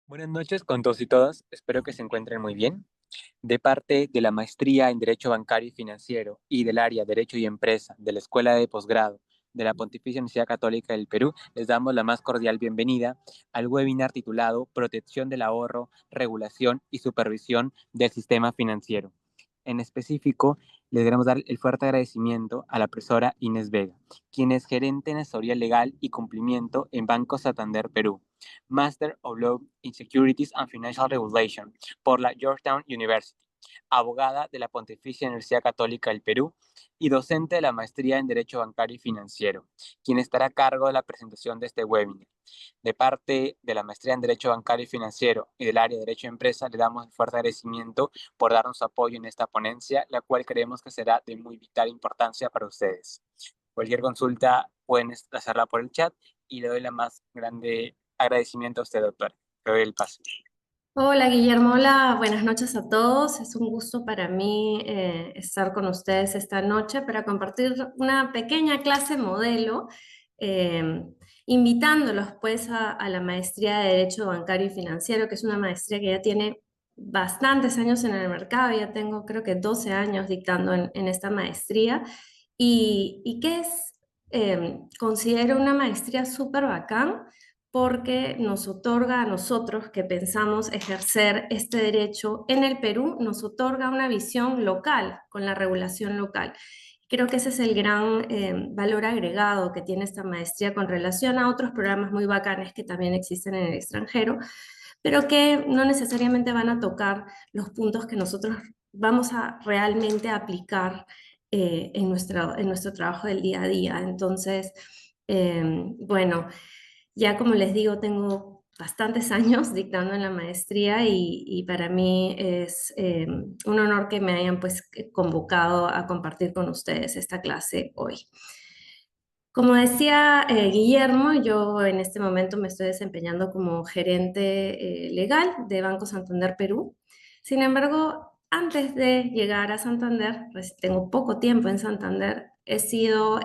Buenas noches con todos y todas, espero que se encuentren muy bien. De parte de la Maestría en Derecho Bancario y Financiero y del área Derecho y Empresa de la Escuela de Posgrado de la Pontificia Universidad Católica del Perú, les damos la más cordial bienvenida al webinar titulado Protección del ahorro, regulación y supervisión del sistema financiero. En específico, le queremos dar el fuerte agradecimiento a la profesora Inés Vega, quien es gerente en asesoría legal y cumplimiento en Banco Santander Perú, Master of Law in Securities and Financial Regulation por la Georgetown University, abogada de la Pontificia Universidad Católica del Perú y docente de la maestría en Derecho Bancario y Financiero, quien estará a cargo de la presentación de este webinar. De parte de la maestría en Derecho Bancario y Financiero y del área de Derecho de Empresa, le damos el fuerte agradecimiento por darnos apoyo en esta ponencia, la cual creemos que será de muy vital importancia para ustedes. Cualquier consulta pueden hacerla por el chat y le doy la más grande agradecimiento a usted, doctor. Le doy el paso. Hola Guillermo, hola, buenas noches a todos. Es un gusto para mí estar con ustedes esta noche para compartir una pequeña clase modelo, eh, invitándolos pues a la maestría de Derecho Bancario y Financiero, que es una maestría que ya tiene bastantes años en el mercado. Ya tengo creo que 12 años dictando en esta maestría y que considero una maestría súper bacán porque nos otorga a nosotros que pensamos ejercer este derecho en el Perú, nos otorga una visión local, con la regulación local. Creo que ese es el gran valor agregado que tiene esta maestría con relación a otros programas muy bacanes que también existen en el extranjero, pero que no necesariamente van a tocar los puntos que nosotros vamos a realmente aplicar en nuestro trabajo del día a día. Entonces, bueno, ya como les digo, tengo bastantes años dictando en la maestría y para mí es un honor que me hayan pues convocado a compartir con ustedes esta clase hoy. Como decía Guillermo, yo en este momento me estoy desempeñando como gerente legal de Banco Santander Perú. Sin embargo, antes de llegar a Santander, pues tengo poco tiempo en Santander, he sido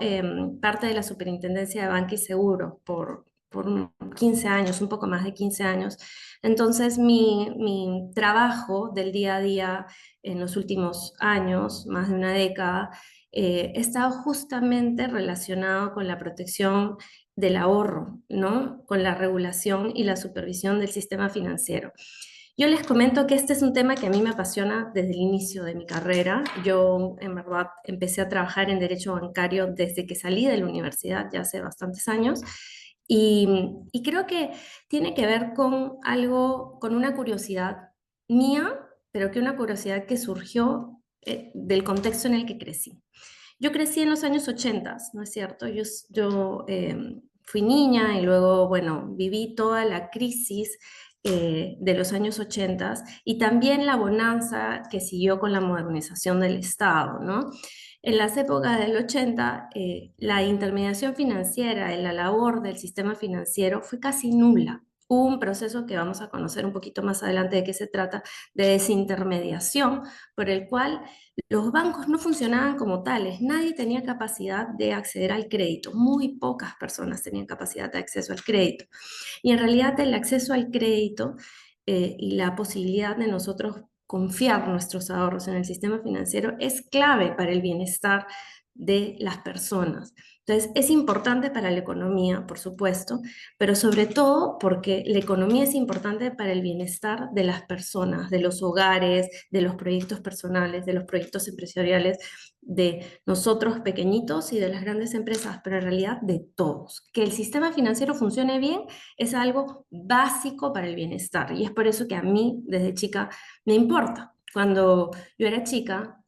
parte de la Superintendencia de Banca y Seguro por 15 años, un poco más de 15 años. Entonces, mi trabajo del día a día en los últimos años, más de una década, estaba justamente relacionado con la protección del ahorro, ¿no? Con la regulación y la supervisión del sistema financiero. Yo les comento que este es un tema que a mí me apasiona desde el inicio de mi carrera. Yo, en verdad, empecé a trabajar en derecho bancario desde que salí de la universidad, ya hace bastantes años, y creo que tiene que ver con algo, con una curiosidad mía, pero que una curiosidad que surgió del contexto en el que crecí. Yo crecí en los años 80, ¿no es cierto? Yo fui niña y luego, bueno, viví toda la crisis de los años 80 y también la bonanza que siguió con la modernización del Estado, ¿no? En las épocas del 80, la intermediación financiera, la labor del sistema financiero fue casi nula. Hubo un proceso que vamos a conocer un poquito más adelante de qué se trata, de desintermediación, por el cual los bancos no funcionaban como tales, nadie tenía capacidad de acceder al crédito, muy pocas personas tenían capacidad de acceso al crédito. Y en realidad el acceso al crédito y la posibilidad de nosotros confiar nuestros ahorros en el sistema financiero es clave para el bienestar de las personas. Entonces, es importante para la economía, por supuesto, pero sobre todo porque la economía es importante para el bienestar de las personas, de los hogares, de los proyectos personales, de los proyectos empresariales, de nosotros pequeñitos y de las grandes empresas, pero en realidad de todos. Que el sistema financiero funcione bien es algo básico para el bienestar y es por eso que a mí desde chica me importa. Cuando yo era chica,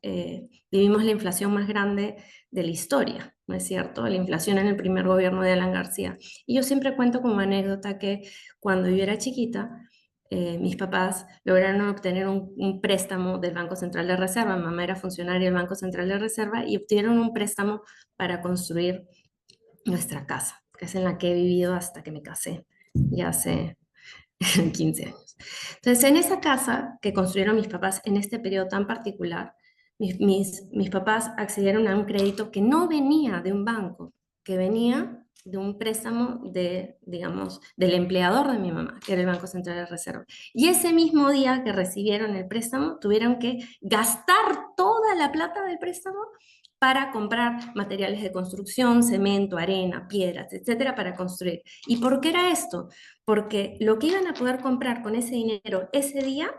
vivimos la inflación más grande de la historia, ¿no es cierto? La inflación en el primer gobierno de Alan García. Y yo siempre cuento como anécdota que cuando yo era chiquita, mis papás lograron obtener un préstamo del Banco Central de Reserva. Mi mamá era funcionaria del Banco Central de Reserva y obtuvieron un préstamo para construir nuestra casa, que es en la que he vivido hasta que me casé, ya hace 15 años. Entonces, en esa casa que construyeron mis papás en este periodo tan particular, mis papás accedieron a un crédito que no venía de un banco, que venía de un préstamo de, digamos, del empleador de mi mamá, que era el Banco Central de Reserva. Y ese mismo día que recibieron el préstamo, tuvieron que gastar toda la plata del préstamo para comprar materiales de construcción, cemento, arena, piedras, etcétera, para construir. ¿Y por qué era esto? Porque lo que iban a poder comprar con ese dinero ese día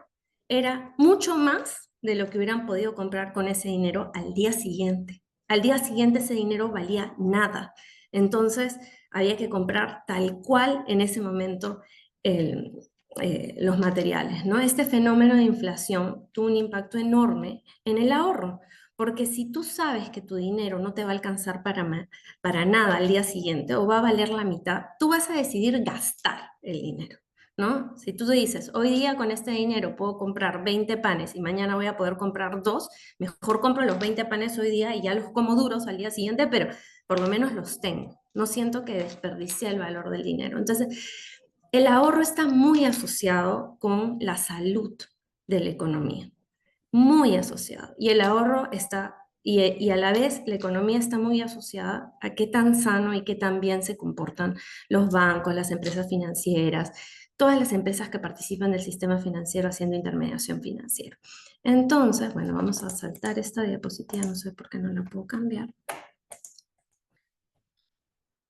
era mucho más de lo que hubieran podido comprar con ese dinero al día siguiente. Al día siguiente ese dinero valía nada. Entonces había que comprar tal cual en ese momento el, los materiales, ¿no? Este fenómeno de inflación tuvo un impacto enorme en el ahorro, porque si tú sabes que tu dinero no te va a alcanzar para nada al día siguiente o va a valer la mitad, tú vas a decidir gastar el dinero. ¿No? Si tú dices, hoy día con este dinero puedo comprar 20 panes y mañana voy a poder comprar dos, mejor compro los 20 panes hoy día y ya los como duros al día siguiente, pero por lo menos los tengo. No siento que desperdicie el valor del dinero. Entonces, el ahorro está muy asociado con la salud de la economía, muy asociado. Y el ahorro está, y a la vez la economía está muy asociada a qué tan sano y qué tan bien se comportan los bancos, las empresas financieras, todas las empresas que participan del sistema financiero haciendo intermediación financiera. Entonces, bueno, vamos a saltar esta diapositiva, no sé por qué no la puedo cambiar.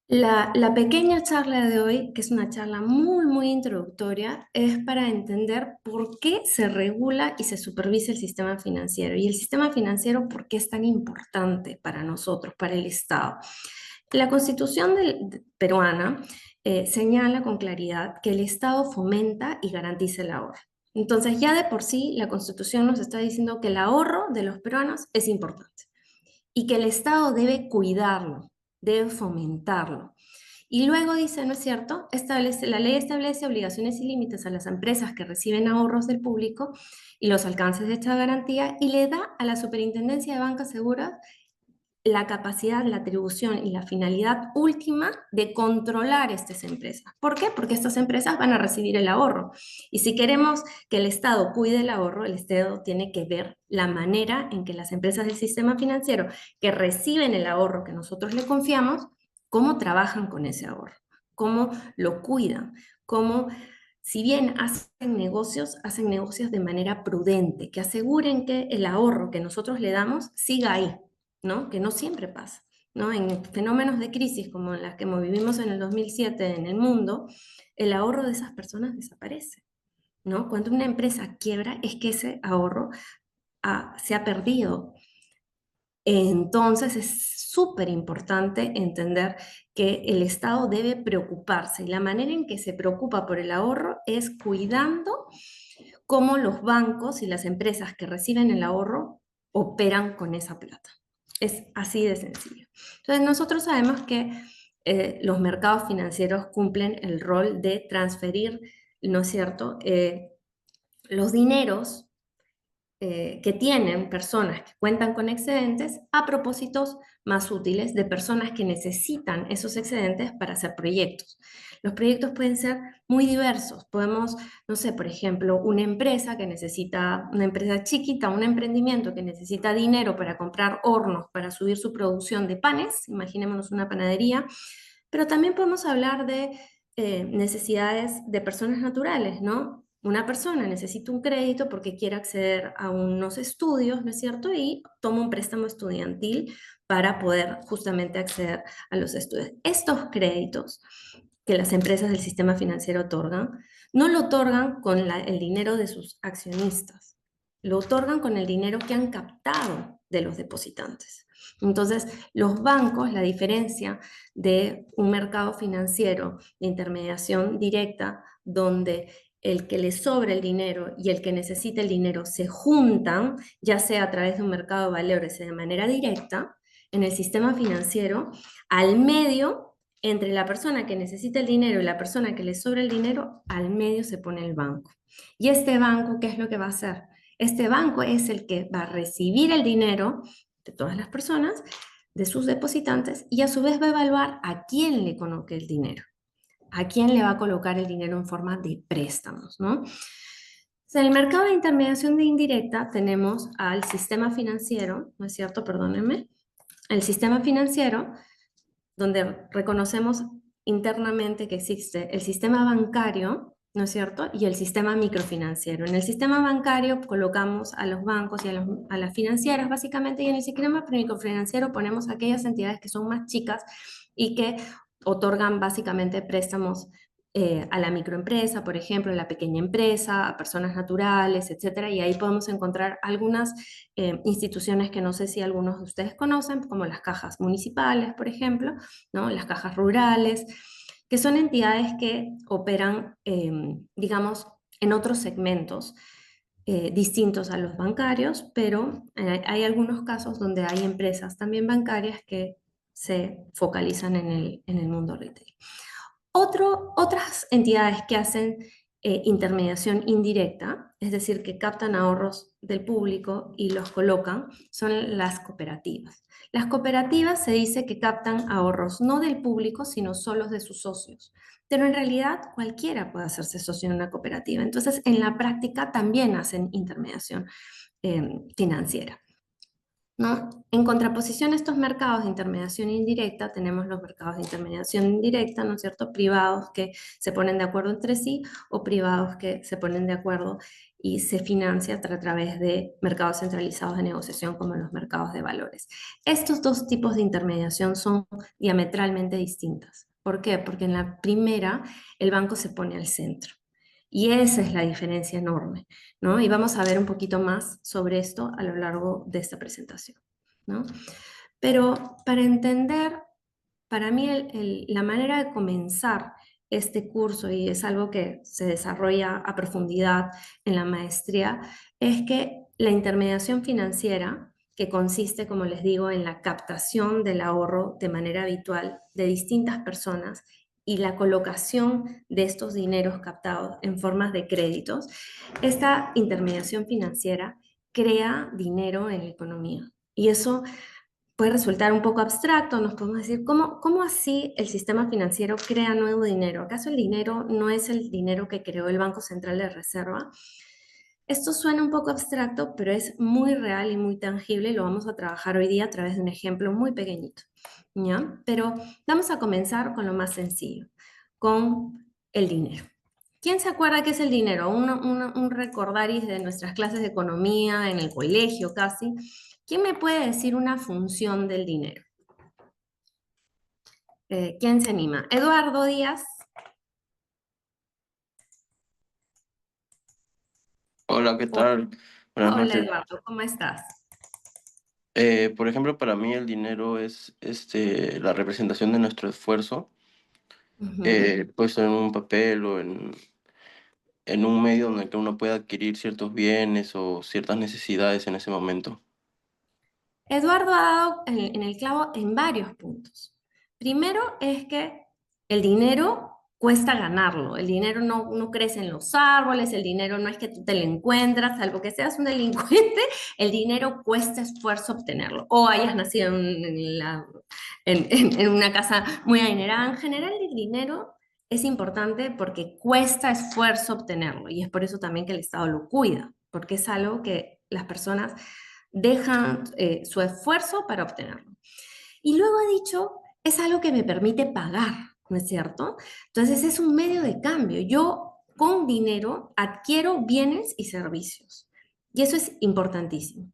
La pequeña charla de hoy, que es una charla muy, muy introductoria, es para entender por qué se regula y se supervisa el sistema financiero. Y el sistema financiero, ¿por qué es tan importante para nosotros, para el Estado? La Constitución peruana señala con claridad que el Estado fomenta y garantiza el ahorro. Entonces, ya de por sí, la Constitución nos está diciendo que el ahorro de los peruanos es importante y que el Estado debe cuidarlo, debe fomentarlo. Y luego dice, ¿no es cierto? La ley establece obligaciones y límites a las empresas que reciben ahorros del público y los alcances de esta garantía y le da a la Superintendencia de Banca Seguras la capacidad, la atribución y la finalidad última de controlar estas empresas. ¿Por qué? Porque estas empresas van a recibir el ahorro. Y si queremos que el Estado cuide el ahorro, el Estado tiene que ver la manera en que las empresas del sistema financiero que reciben el ahorro que nosotros le confiamos, cómo trabajan con ese ahorro, cómo lo cuidan, cómo si bien hacen negocios de manera prudente, que aseguren que el ahorro que nosotros le damos siga ahí, ¿no? Que no siempre pasa, ¿no? En fenómenos de crisis como las que vivimos en el 2007 en el mundo, el ahorro de esas personas desaparece, ¿no? Cuando una empresa quiebra es que ese ahorro se ha perdido. Entonces es súper importante entender que el Estado debe preocuparse y la manera en que se preocupa por el ahorro es cuidando cómo los bancos y las empresas que reciben el ahorro operan con esa plata. Es así de sencillo. Entonces nosotros sabemos que los mercados financieros cumplen el rol de transferir, ¿no es cierto?, los dineros que tienen personas que cuentan con excedentes a propósitos más útiles de personas que necesitan esos excedentes para hacer proyectos. Los proyectos pueden ser muy diversos. Podemos, no sé, por ejemplo, una empresa que necesita, una empresa chiquita, un emprendimiento que necesita dinero para comprar hornos para subir su producción de panes, imaginémonos una panadería, pero también podemos hablar de necesidades de personas naturales, ¿no? Una persona necesita un crédito porque quiere acceder a unos estudios, ¿no es cierto? Y toma un préstamo estudiantil para poder justamente acceder a los estudios. Estos créditos que las empresas del sistema financiero otorgan, no lo otorgan con el dinero de sus accionistas, lo otorgan con el dinero que han captado de los depositantes. Entonces, los bancos, la diferencia de un mercado financiero de intermediación directa, donde el que le sobra el dinero y el que necesita el dinero se juntan, ya sea a través de un mercado de valores de manera directa, en el sistema financiero, al medio, entre la persona que necesita el dinero y la persona que le sobra el dinero, al medio se pone el banco. ¿Y este banco qué es lo que va a hacer? Este banco es el que va a recibir el dinero de todas las personas, de sus depositantes, y a su vez va a evaluar a quién le coloque el dinero, a quién le va a colocar el dinero en forma de préstamos, ¿no? En el mercado de intermediación de indirecta tenemos al sistema financiero, ¿no es cierto? Perdónenme. El sistema financiero donde reconocemos internamente que existe el sistema bancario, ¿no es cierto? Y el sistema microfinanciero. En el sistema bancario colocamos a los bancos y a las financieras, básicamente, y en el sistema microfinanciero ponemos aquellas entidades que son más chicas y que otorgan básicamente préstamos a la microempresa, por ejemplo, a la pequeña empresa, a personas naturales, etcétera, y ahí podemos encontrar algunas instituciones que no sé si algunos de ustedes conocen, como las cajas municipales, por ejemplo, ¿no? Las cajas rurales, que son entidades que operan, digamos, en otros segmentos distintos a los bancarios, pero hay algunos casos donde hay empresas también bancarias que se focalizan en el mundo retail. Otras entidades que hacen intermediación indirecta, es decir, que captan ahorros del público y los colocan, son las cooperativas. Las cooperativas se dice que captan ahorros no del público, sino solo de sus socios. Pero en realidad cualquiera puede hacerse socio en una cooperativa. Entonces, en la práctica también hacen intermediación financiera, ¿no? En contraposición a estos mercados de intermediación indirecta, tenemos los mercados de intermediación indirecta, ¿no es cierto? Privados que se ponen de acuerdo entre sí o privados que se ponen de acuerdo y se financia a través de mercados centralizados de negociación como los mercados de valores. Estos dos tipos de intermediación son diametralmente distintas. ¿Por qué? Porque en la primera el banco se pone al centro. Y esa es la diferencia enorme, ¿no? Y vamos a ver un poquito más sobre esto a lo largo de esta presentación, ¿no? Pero para entender, para mí la manera de comenzar este curso, y es algo que se desarrolla a profundidad en la maestría, es que la intermediación financiera, que consiste, como les digo, en la captación del ahorro de manera habitual de distintas personas y la colocación de estos dineros captados en formas de créditos, esta intermediación financiera crea dinero en la economía. Y eso puede resultar un poco abstracto, nos podemos decir, ¿cómo así el sistema financiero crea nuevo dinero? ¿Acaso el dinero no es el dinero que creó el Banco Central de Reserva? Esto suena un poco abstracto, pero es muy real y muy tangible y lo vamos a trabajar hoy día a través de un ejemplo muy pequeñito, ¿ya? Pero vamos a comenzar con lo más sencillo, con el dinero. ¿Quién se acuerda qué es el dinero? Un recordaris de nuestras clases de economía en el colegio casi. ¿Quién me puede decir una función del dinero? ¿Quién se anima? Eduardo Díaz. Hola, ¿qué O- tal? Buenas Hola noches. Eduardo, ¿cómo estás? Por ejemplo, para mí el dinero es la representación de nuestro esfuerzo, Ujú. puesto en un papel o en un medio donde que uno pueda adquirir ciertos bienes o ciertas necesidades en ese momento. Eduardo ha dado en el clavo en varios puntos. Primero es que el dinero cuesta ganarlo, el dinero no crece en los árboles, el dinero no es que tú te lo encuentras, salvo que seas un delincuente, el dinero cuesta esfuerzo obtenerlo, o hayas nacido en una casa muy adinerada. En general el dinero es importante porque cuesta esfuerzo obtenerlo, y es por eso también que el Estado lo cuida, porque es algo que las personas dejan su esfuerzo para obtenerlo. Y luego ha dicho, es algo que me permite pagar, ¿no es cierto? Entonces es un medio de cambio. Yo con dinero adquiero bienes y servicios. Y eso es importantísimo.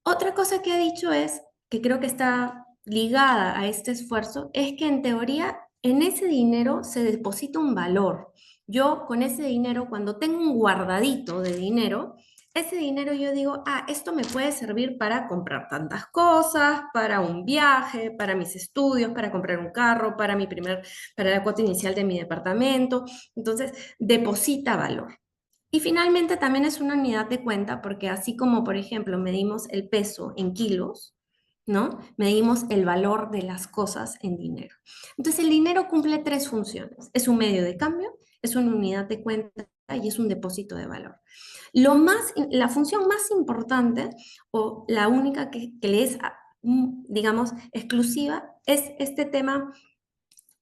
Otra cosa que ha dicho es, que creo que está ligada a este esfuerzo, es que en teoría en ese dinero se deposita un valor. Yo con ese dinero, cuando tengo un guardadito de dinero, ese dinero yo digo, ah, esto me puede servir para comprar tantas cosas, para un viaje, para mis estudios, para comprar un carro, para la cuota inicial de mi departamento. Entonces, deposita valor. Y finalmente también es una unidad de cuenta porque así como, por ejemplo, medimos el peso en kilos, ¿no? Medimos el valor de las cosas en dinero. Entonces el dinero cumple tres funciones. Es un medio de cambio, es una unidad de cuenta y es un depósito de valor. La función más importante o la única que le es, digamos, exclusiva es este tema,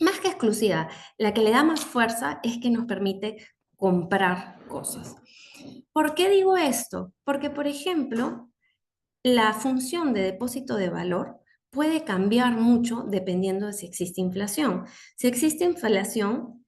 más que exclusiva, la que le da más fuerza es que nos permite comprar cosas. ¿Por qué digo esto? Porque, por ejemplo, la función de depósito de valor puede cambiar mucho dependiendo de si existe inflación. Si existe inflación,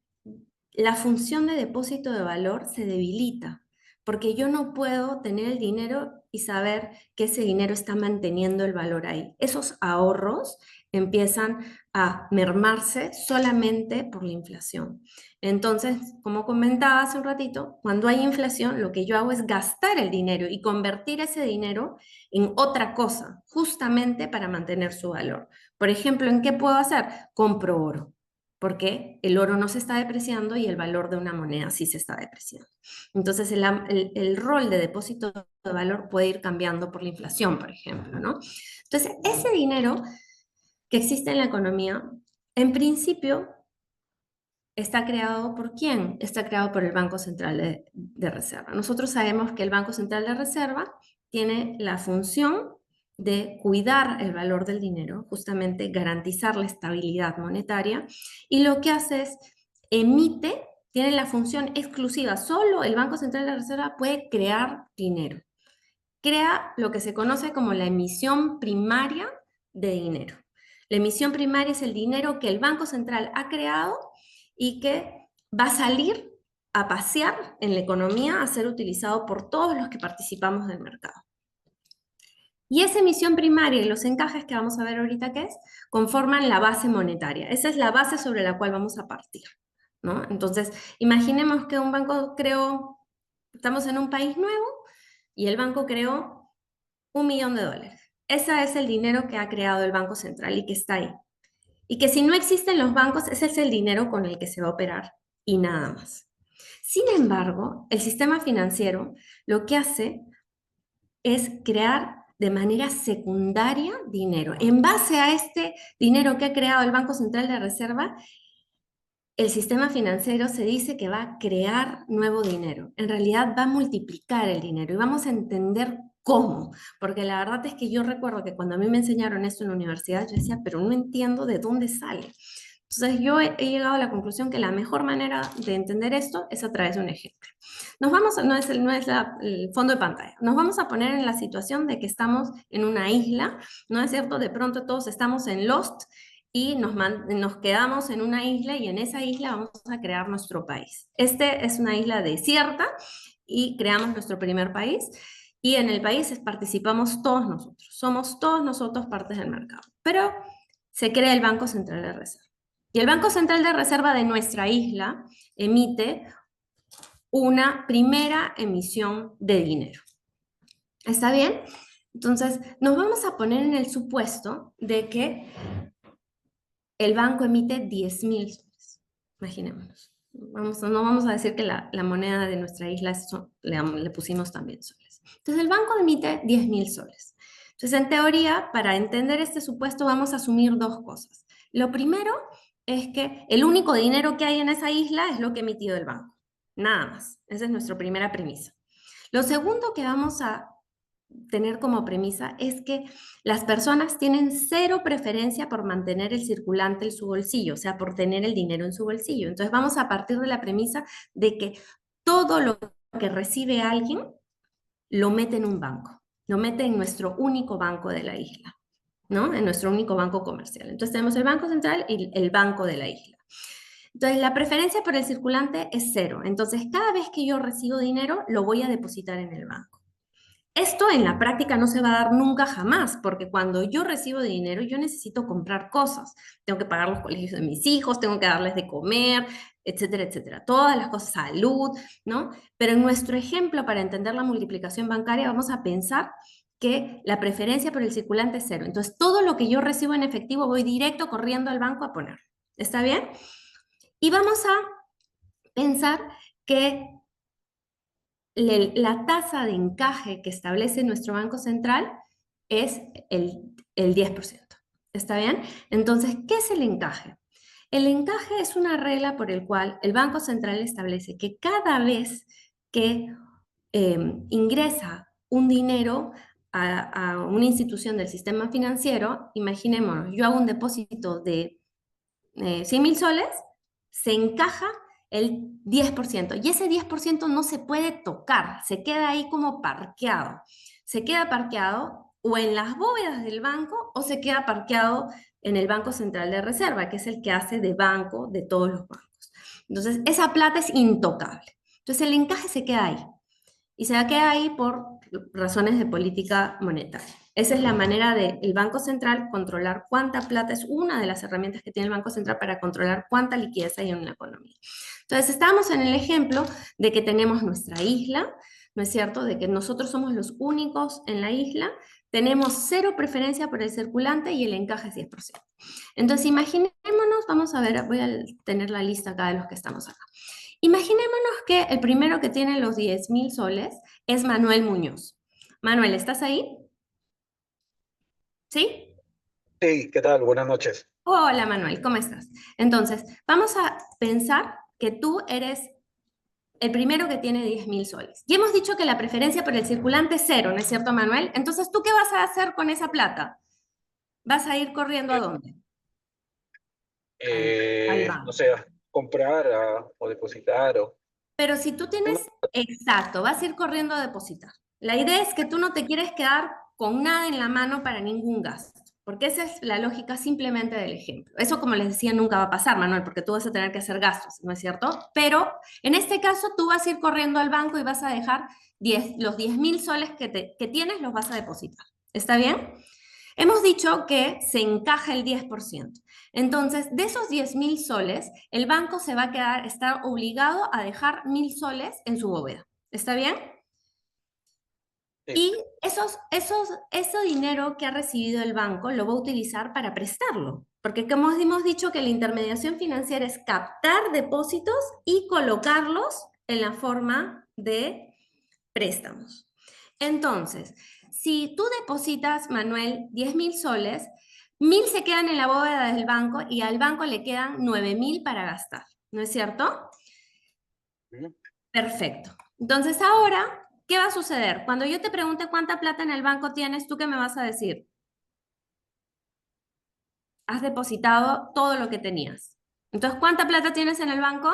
la función de depósito de valor se debilita, porque yo no puedo tener el dinero y saber que ese dinero está manteniendo el valor ahí. Esos ahorros empiezan a mermarse solamente por la inflación. Entonces, como comentaba hace un ratito, cuando hay inflación, lo que yo hago es gastar el dinero y convertir ese dinero en otra cosa, justamente para mantener su valor. Por ejemplo, ¿en qué puedo hacer? Compro oro, porque el oro no se está depreciando y el valor de una moneda sí se está depreciando. Entonces, el rol de depósito de valor puede ir cambiando por la inflación, por ejemplo, ¿no? Entonces, ese dinero que existe en la economía, en principio, ¿está creado por quién? Está creado por el Banco Central de Reserva. Nosotros sabemos que el Banco Central de Reserva tiene la función de cuidar el valor del dinero, justamente garantizar la estabilidad monetaria, y lo que hace es emite, tiene la función exclusiva, solo el Banco Central de Reserva puede crear dinero. Crea lo que se conoce como la emisión primaria de dinero. La emisión primaria es el dinero que el Banco Central ha creado y que va a salir a pasear en la economía, a ser utilizado por todos los que participamos del mercado. Y esa emisión primaria y los encajes que vamos a ver ahorita qué es, conforman la base monetaria. Esa es la base sobre la cual vamos a partir, ¿no? Entonces, imaginemos que un banco creó, estamos en un país nuevo y el banco creó $1.000.000. Ese es el dinero que ha creado el Banco Central y que está ahí. Y que si no existen los bancos, ese es el dinero con el que se va a operar y nada más. Sin embargo, el sistema financiero lo que hace es crear de manera secundaria dinero. En base a este dinero que ha creado el Banco Central de Reserva, el sistema financiero se dice que va a crear nuevo dinero. En realidad va a multiplicar el dinero y vamos a entender cómo. Porque la verdad es que yo recuerdo que cuando a mí me enseñaron esto en la universidad, yo decía, pero no entiendo de dónde sale. Entonces yo he llegado a la conclusión que la mejor manera de entender esto es a través de un ejemplo. Nos vamos, no es el fondo de pantalla, nos vamos a poner en la situación de que estamos en una isla, ¿no es cierto? De pronto todos estamos en Lost y nos quedamos en una isla y en esa isla vamos a crear nuestro país. Este es una isla desierta y creamos nuestro primer país y en el país participamos todos nosotros, somos todos nosotros partes del mercado, pero se crea el Banco Central de Reserva. Y el Banco Central de Reserva de nuestra isla emite una primera emisión de dinero. ¿Está bien? Entonces, nos vamos a poner en el supuesto de que el banco emite 10.000 soles. Imaginémonos. No vamos a decir que la moneda de nuestra isla le pusimos también soles. Entonces, el banco emite 10.000 soles. Entonces, en teoría, para entender este supuesto, vamos a asumir dos cosas. Lo primero es que el único dinero que hay en esa isla es lo que ha emitido el banco. Nada más. Esa es nuestra primera premisa. Lo segundo que vamos a tener como premisa es que las personas tienen cero preferencia por mantener el circulante en su bolsillo, o sea, por tener el dinero en su bolsillo. Entonces vamos a partir de la premisa de que todo lo que recibe alguien lo mete en un banco, lo mete en nuestro único banco de la isla, ¿no? En nuestro único banco comercial. Entonces tenemos el Banco Central y el banco de la isla. Entonces, la preferencia por el circulante es cero. Entonces, cada vez que yo recibo dinero, lo voy a depositar en el banco. Esto en la práctica no se va a dar nunca jamás, porque cuando yo recibo dinero, yo necesito comprar cosas. Tengo que pagar los colegios de mis hijos, tengo que darles de comer, etcétera, etcétera. Todas las cosas, salud, ¿no? Pero en nuestro ejemplo, para entender la multiplicación bancaria, vamos a pensar que la preferencia por el circulante es cero. Entonces, todo lo que yo recibo en efectivo voy directo corriendo al banco a poner. ¿Está bien? Y vamos a pensar que la tasa de encaje que establece nuestro Banco Central es el 10%. ¿Está bien? Entonces, ¿qué es el encaje? El encaje es una regla por el cual el Banco Central establece que cada vez que ingresa un dinero a una institución del sistema financiero, imaginémonos, yo hago un depósito de 100.000 soles, se encaja el 10%. Y ese 10% no se puede tocar, se queda ahí como parqueado. Se queda parqueado o en las bóvedas del banco o se queda parqueado en el Banco Central de Reserva, que es el que hace de banco de todos los bancos. Entonces, esa plata es intocable. Entonces, el encaje se queda ahí. Y se queda ahí por razones de política monetaria. Esa es la manera del Banco Central controlar cuánta plata, es una de las herramientas que tiene el Banco Central para controlar cuánta liquidez hay en una economía. Entonces, estamos en el ejemplo de que tenemos nuestra isla, ¿no es cierto? De que nosotros somos los únicos en la isla, tenemos cero preferencia por el circulante y el encaje es 10%. Entonces, imaginémonos, vamos a ver, voy a tener la lista acá de los que estamos acá. Imaginémonos que el primero que tiene los 10.000 soles es Manuel Muñoz. Manuel, ¿estás ahí? ¿Sí? Sí, ¿qué tal? Buenas noches. Hola Manuel, ¿cómo estás? Entonces, vamos a pensar que tú eres el primero que tiene 10.000 soles. Y hemos dicho que la preferencia por el circulante es cero, ¿no es cierto, Manuel? Entonces, ¿tú qué vas a hacer con esa plata? ¿Vas a ir corriendo a Eh, dónde? Al no banco. sé, comprar o depositar o... Pero si tú tienes, exacto, vas a ir corriendo a depositar. La idea es que tú no te quieres quedar con nada en la mano para ningún gasto, porque esa es la lógica simplemente del ejemplo. Eso, como les decía, nunca va a pasar, Manuel, porque tú vas a tener que hacer gastos, ¿no es cierto? Pero en este caso tú vas a ir corriendo al banco y vas a dejar los 10.000 soles que tienes, los vas a depositar. ¿Está bien? Hemos dicho que se encaja el 10%. Entonces, de esos 10.000 soles, el banco se va a quedar, está obligado a dejar 1.000 soles en su bóveda. ¿Está bien? Sí. Y ese dinero que ha recibido el banco lo va a utilizar para prestarlo. Porque como hemos dicho que la intermediación financiera es captar depósitos y colocarlos en la forma de préstamos. Entonces, si tú depositas, Manuel, 10.000 soles, 1.000 se quedan en la bóveda del banco y al banco le quedan 9.000 para gastar. ¿No es cierto? Ujú. Perfecto. Entonces, ahora, ¿qué va a suceder? Cuando yo te pregunte cuánta plata en el banco tienes, ¿tú qué me vas a decir? Has depositado todo lo que tenías. Entonces, ¿cuánta plata tienes en el banco?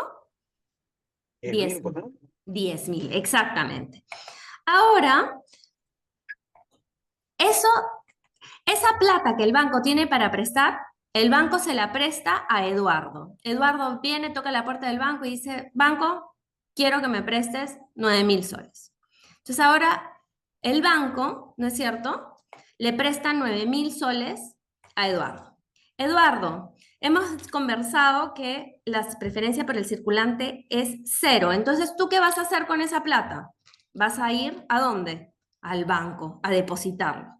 10.000, 10. pues, ¿no? 10.000, exactamente. Ahora, eso esa plata que el banco tiene para prestar, el banco se la presta a Eduardo. Eduardo viene, toca la puerta del banco y dice, banco, quiero que me prestes 9.000 soles. Entonces ahora el banco, ¿no es cierto?, le presta 9.000 soles a Eduardo. Eduardo, hemos conversado que la preferencia por el circulante es cero. Entonces, ¿tú qué vas a hacer con esa plata? ¿Vas a ir a dónde? Al banco, a depositarlo.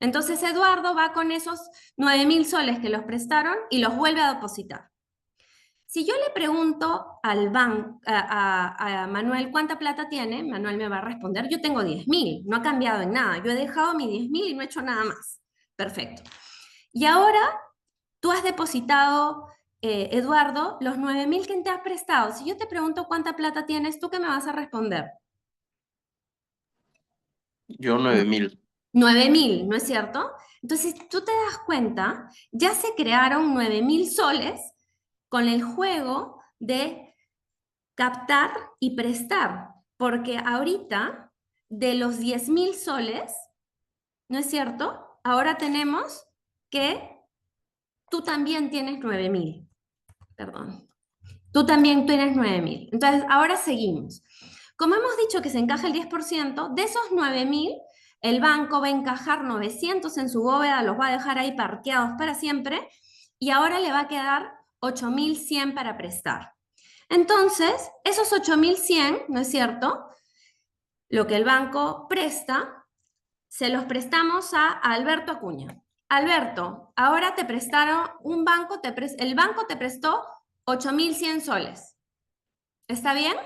Entonces Eduardo va con esos 9.000 soles que los prestaron y los vuelve a depositar. Si yo le pregunto al banco, a Manuel cuánta plata tiene, Manuel me va a responder, yo tengo 10.000, no ha cambiado en nada, yo he dejado mi 10.000 y no he hecho nada más. Perfecto. Y ahora tú has depositado, Eduardo, los 9.000 que te has prestado. Si yo te pregunto cuánta plata tienes, ¿tú qué me vas a responder? Yo 9.000. 9.000, ¿no es cierto? Entonces, tú te das cuenta, ya se crearon 9.000 soles con el juego de captar y prestar, porque ahorita de los 10.000 soles, ¿no es cierto? Ahora tenemos que tú también tienes 9.000, perdón. Tú también tienes 9.000. Entonces, ahora seguimos. Como hemos dicho que se encaja el 10%, de esos 9.000, el banco va a encajar 900 en su bóveda, los va a dejar ahí parqueados para siempre, y ahora le va a quedar 8.100 para prestar. Entonces, esos 8.100, ¿no es cierto? Lo que el banco presta, se los prestamos a Alberto Acuña. Alberto, ahora te prestaron el banco te prestó 8.100 soles. ¿Está bien?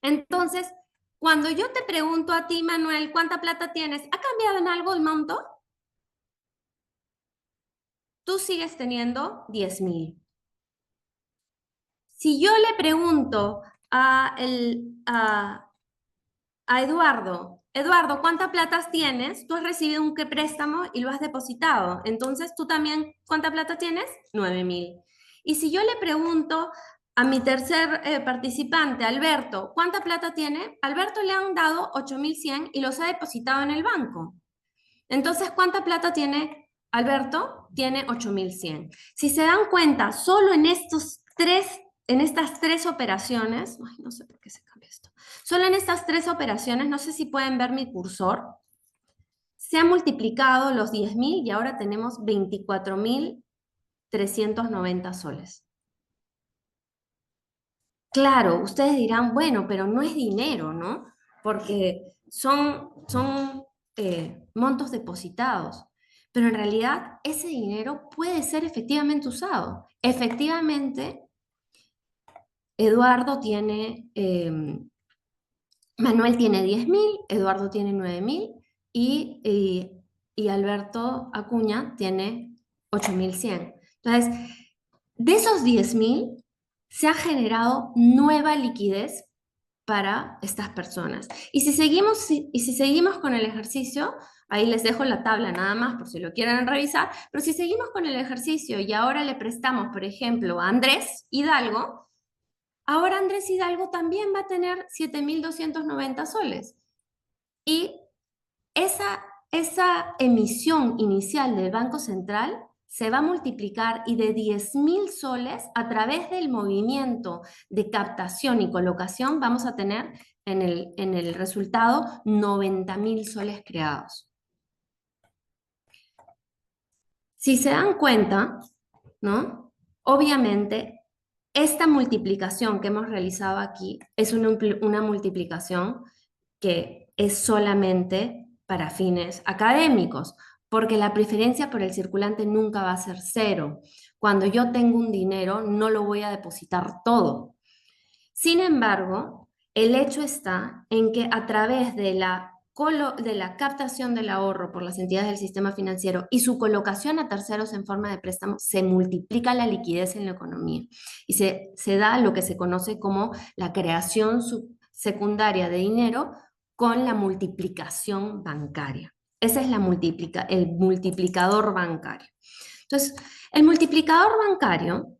Entonces, cuando yo te pregunto a ti, Manuel, ¿cuánta plata tienes? ¿Ha cambiado en algo el monto? Tú sigues teniendo 10.000. Si yo le pregunto a Eduardo, Eduardo, ¿cuánta plata tienes? Tú has recibido un préstamo y lo has depositado. Entonces, tú también, ¿cuánta plata tienes? 9.000. Y si yo le pregunto a mi tercer participante, Alberto, ¿cuánta plata tiene? Alberto le han dado 8.100 y los ha depositado en el banco. Entonces, ¿cuánta plata tiene Alberto? Tiene 8.100. Si se dan cuenta, solo en estas tres operaciones, ay, no sé por qué se cambia esto, solo en estas tres operaciones, no sé si pueden ver mi cursor, se han multiplicado los 10.000 y ahora tenemos 24.390 soles. Claro, ustedes dirán, bueno, pero no es dinero, ¿no? Porque son montos depositados. Pero en realidad ese dinero puede ser efectivamente usado. Efectivamente, Eduardo tiene, Manuel tiene 10.000, Eduardo tiene 9.000 y Alberto Acuña tiene 8.100. Entonces, de esos 10.000 se ha generado nueva liquidez para estas personas. Y si seguimos con el ejercicio, ahí les dejo la tabla nada más por si lo quieren revisar, pero si seguimos con el ejercicio y ahora le prestamos, por ejemplo, a Andrés Hidalgo, ahora Andrés Hidalgo también va a tener 7.290 soles. Y esa emisión inicial del Banco Central se va a multiplicar y de 10.000 soles a través del movimiento de captación y colocación vamos a tener en el resultado 90.000 soles creados. Si se dan cuenta, ¿no? Obviamente, esta multiplicación que hemos realizado aquí es una multiplicación que es solamente para fines académicos, porque la preferencia por el circulante nunca va a ser cero. Cuando yo tengo un dinero, no lo voy a depositar todo. Sin embargo, el hecho está en que a través de la captación del ahorro por las entidades del sistema financiero y su colocación a terceros en forma de préstamo, se multiplica la liquidez en la economía y se da lo que se conoce como la creación secundaria de dinero con la multiplicación bancaria. Ese es el multiplicador bancario. Entonces, el multiplicador bancario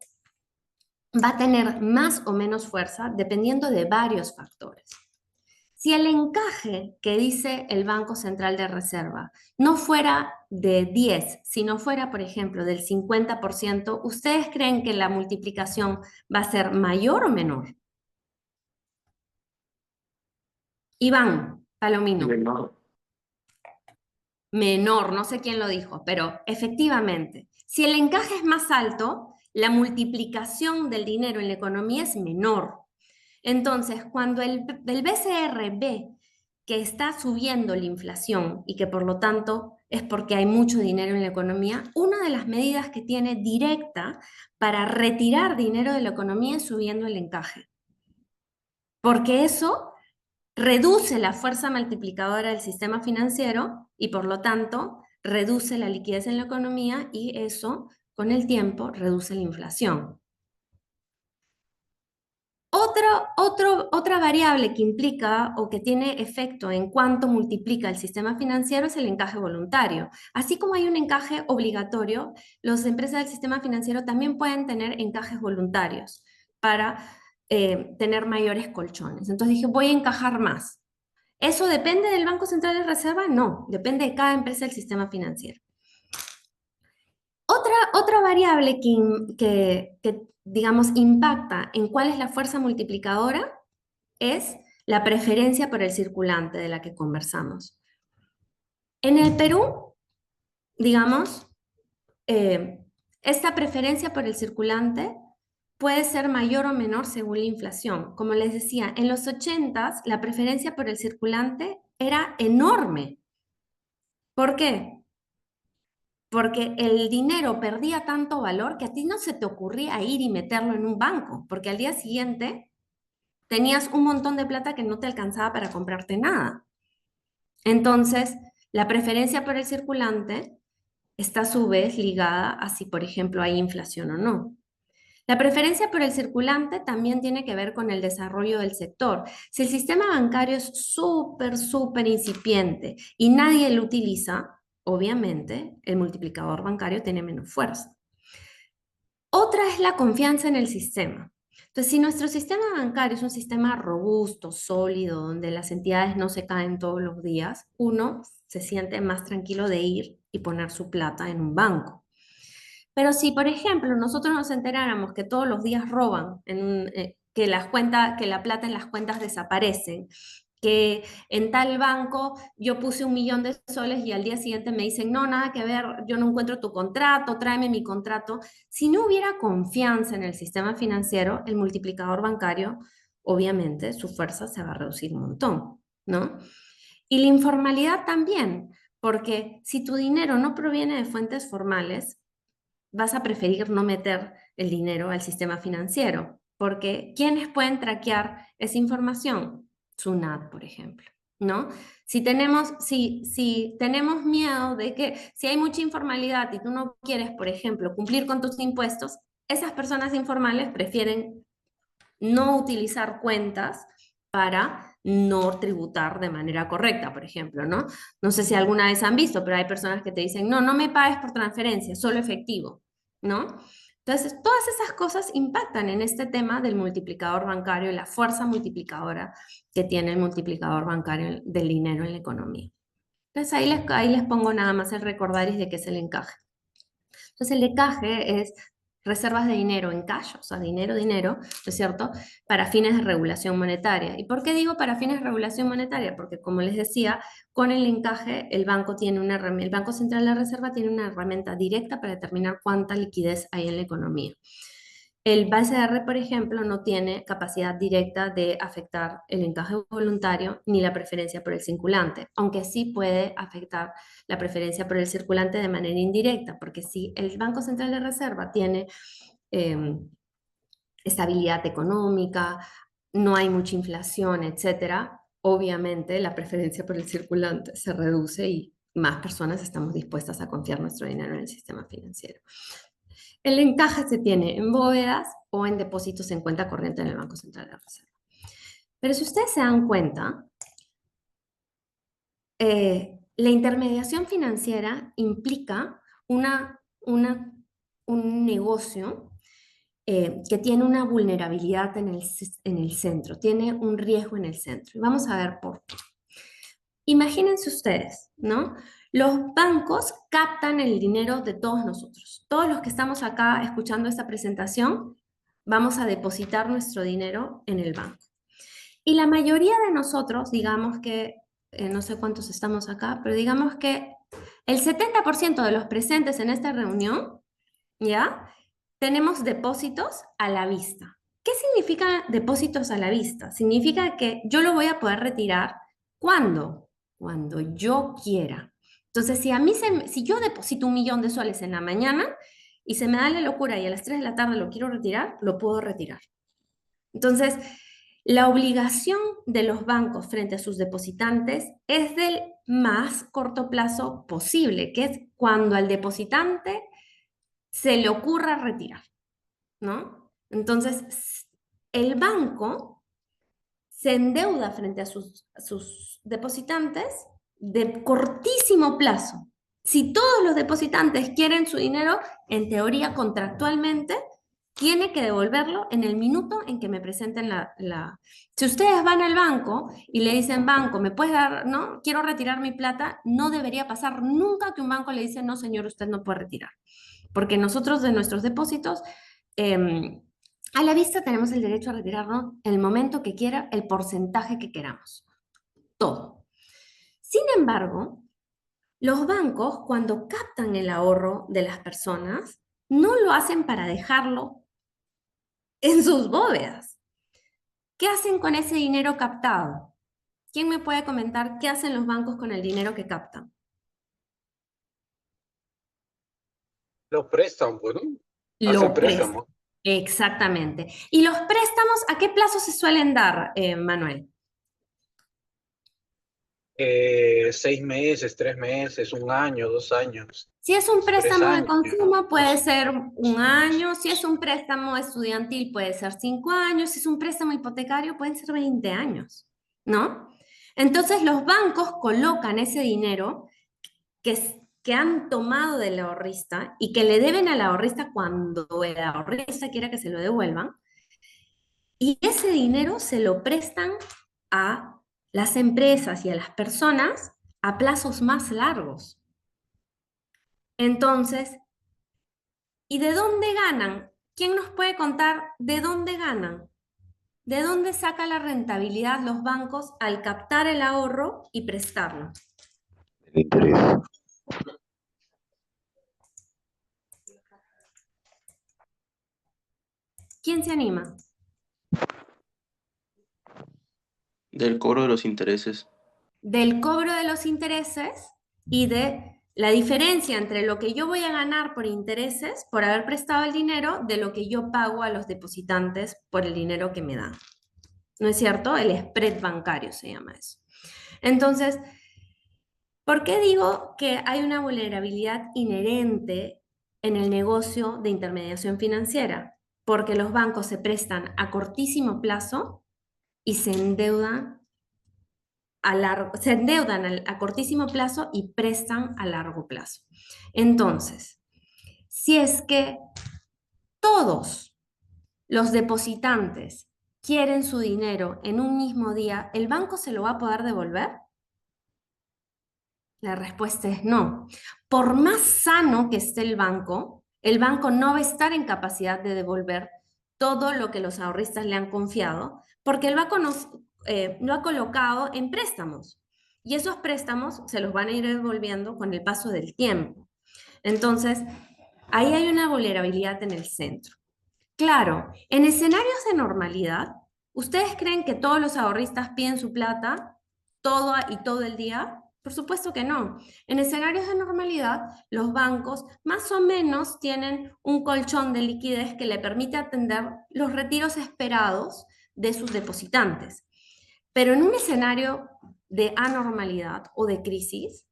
va a tener más o menos fuerza dependiendo de varios factores. Si el encaje que dice el Banco Central de Reserva no fuera de 10, sino fuera, por ejemplo, del 50%, ¿ustedes creen que la multiplicación va a ser mayor o menor? Iván Palomino. Menor, no sé quién lo dijo, pero efectivamente, si el encaje es más alto, la multiplicación del dinero en la economía es menor. Entonces, cuando el BCR ve que está subiendo la inflación y que por lo tanto es porque hay mucho dinero en la economía, una de las medidas que tiene directa para retirar dinero de la economía es subiendo el encaje. Porque eso reduce la fuerza multiplicadora del sistema financiero y por lo tanto reduce la liquidez en la economía y eso con el reduce la inflación. Otra variable que implica o que tiene efecto en cuánto multiplica el sistema financiero es el encaje voluntario. Así como hay un encaje obligatorio, las empresas del sistema financiero también pueden tener encajes voluntarios para tener mayores colchones. Entonces dije, voy a encajar más. ¿Eso depende del Banco Central de Reserva? No, depende de cada empresa del sistema financiero. Otra variable que digamos, impacta en cuál es la fuerza multiplicadora es la preferencia por el circulante de la que conversamos. En el Perú, digamos, esta preferencia por el circulante puede ser mayor o menor según la inflación. Como les decía, en los 80s la preferencia por el circulante era enorme. ¿Por qué? Porque el dinero perdía tanto valor que a ti no se te ocurría ir y meterlo en un banco, porque al día siguiente tenías un montón de plata que no te alcanzaba para comprarte nada. Entonces, la preferencia por el circulante está a su vez ligada a si, por ejemplo, hay inflación o no. La preferencia por el circulante también tiene que ver con el desarrollo del sector. Si el sistema bancario es súper incipiente y nadie lo utiliza, obviamente el multiplicador bancario tiene menos fuerza. Otra es la confianza en el sistema. Entonces, si nuestro sistema bancario es un sistema robusto, sólido, donde las entidades no se caen todos los días, uno se siente más tranquilo de ir y poner su plata en un banco. Pero si, por ejemplo, nosotros nos enteráramos que todos los días roban, que que la plata en las cuentas desaparecen, que en tal banco yo puse 1 millón de soles y al día siguiente me dicen, no, nada que ver, yo no encuentro tu contrato, tráeme mi contrato. Si no hubiera confianza en el sistema financiero, el multiplicador bancario, obviamente, su fuerza se va a reducir un montón, ¿no? Y la informalidad también, porque si tu dinero no proviene de fuentes formales, vas a preferir no meter el dinero al sistema financiero, porque ¿quiénes pueden traquear esa información? SUNAT, por ejemplo, ¿no? Si tenemos miedo de que si hay mucha informalidad y tú no quieres, por ejemplo, cumplir con tus impuestos, esas personas informales prefieren no utilizar cuentas para no tributar de manera correcta, por ejemplo, ¿no? No sé si alguna vez han visto, pero hay personas que te dicen, no, no me pagues por transferencia, solo efectivo, ¿no? Entonces, todas esas cosas impactan en este tema del multiplicador bancario y la fuerza multiplicadora que tiene el multiplicador bancario del dinero en la economía. Entonces, ahí les pongo nada más el recordaris de qué es el encaje. Entonces, el encaje es reservas de dinero en cash, o sea, dinero, ¿no es cierto?, para fines de regulación monetaria. ¿Y por qué digo para fines de regulación monetaria? Porque, como les decía, con el encaje, el Banco Central de la Reserva tiene una herramienta directa para determinar cuánta liquidez hay en la economía. El BCR, por ejemplo, no tiene capacidad directa de afectar el encaje voluntario ni la preferencia por el circulante, aunque sí puede afectar la preferencia por el circulante de manera indirecta, porque si el Banco Central de Reserva tiene estabilidad económica, no hay mucha inflación, etcétera, obviamente la preferencia por el circulante se reduce y más personas estamos dispuestas a confiar nuestro dinero en el sistema financiero. El encaje se tiene en bóvedas o en depósitos en cuenta corriente en el Banco Central de la Reserva. Pero si ustedes se dan cuenta, la intermediación financiera implica un negocio que tiene una vulnerabilidad en el centro, tiene un riesgo en el centro. Y vamos a ver por qué. Imagínense ustedes, ¿no? Los bancos captan el dinero de todos nosotros. Todos los que estamos acá escuchando esta presentación, vamos a depositar nuestro dinero en el banco. Y la mayoría de nosotros, digamos que, no sé cuántos estamos acá, pero digamos que el 70% de los presentes en esta reunión, ¿ya? Tenemos depósitos a la vista. ¿Qué significa depósitos a la vista? Significa que yo lo voy a poder retirar ¿cuándo? Cuando yo quiera. Entonces, si yo deposito 1 millón de soles en la mañana y se me da la locura y a las 3 de la tarde lo quiero retirar, lo puedo retirar. Entonces, la obligación de los bancos frente a sus depositantes es del más corto plazo posible, que es cuando al depositante se le ocurra retirar, ¿no? Entonces, el banco se endeuda frente a sus depositantes de cortísimo plazo. Si todos los depositantes quieren su dinero, en teoría contractualmente, tiene que devolverlo en el minuto en que me presenten Si ustedes van al banco y le dicen, banco, ¿me puedes dar, no? Quiero retirar mi plata, no debería pasar nunca que un banco le dice, no, señor, usted no puede retirar. Porque nosotros de nuestros depósitos, a la vista tenemos el derecho a retirarnos el momento que quiera, el porcentaje que queramos. Todo. Sin embargo, los bancos, cuando captan el ahorro de las personas, no lo hacen para dejarlo en sus bóvedas. ¿Qué hacen con ese dinero captado? ¿Quién me puede comentar qué hacen los bancos con el dinero que captan? Los prestan, pues, ¿no? Hacen Lo prestan. préstamos. Exactamente. ¿Y los préstamos a qué plazo se suelen dar, Manuel? 6 meses, 3 meses, 1 año, 2 años, Si es un 3 préstamo de años. consumo, puede ser 1 año. Si es un préstamo estudiantil, puede ser 5 años. Si es un préstamo hipotecario, pueden ser 20 años, ¿no? Entonces, los bancos colocan ese dinero que han tomado del ahorrista y que le deben al ahorrista cuando el ahorrista quiera que se lo devuelvan, Y ese dinero se lo prestan a las empresas y a las personas a plazos más largos. Entonces, ¿y de dónde ganan? ¿Quién nos puede contar de dónde ganan? ¿De dónde saca la rentabilidad los bancos al captar el ahorro y prestarlo? El interés. ¿Quién se anima? Del cobro de los intereses. Del cobro de los intereses y de la diferencia entre lo que yo voy a ganar por intereses, por haber prestado el dinero, de lo que yo pago a los depositantes por el dinero que me dan. ¿No es cierto? El spread bancario se llama eso. Entonces, ¿por qué digo que hay una vulnerabilidad inherente en el negocio de intermediación financiera? Porque los bancos se prestan a cortísimo plazo y se endeudan a cortísimo plazo y prestan a largo plazo. Entonces, si es que todos los depositantes quieren su dinero en un mismo día, ¿el banco se lo va a poder devolver? La respuesta es no. Por más sano que esté el banco no va a estar en capacidad de devolver todo lo que los ahorristas le han confiado, porque lo ha colocado en préstamos. Y esos préstamos se los van a ir devolviendo con el paso del tiempo. Entonces, ahí hay una vulnerabilidad en el centro. Claro, en escenarios de normalidad, ¿ustedes creen que todos los ahorristas piden su plata todo el día? Por supuesto que no. En escenarios de normalidad, los bancos más o menos tienen un colchón de liquidez que le permite atender los retiros esperados de sus depositantes. Pero en un escenario de anormalidad o de crisis,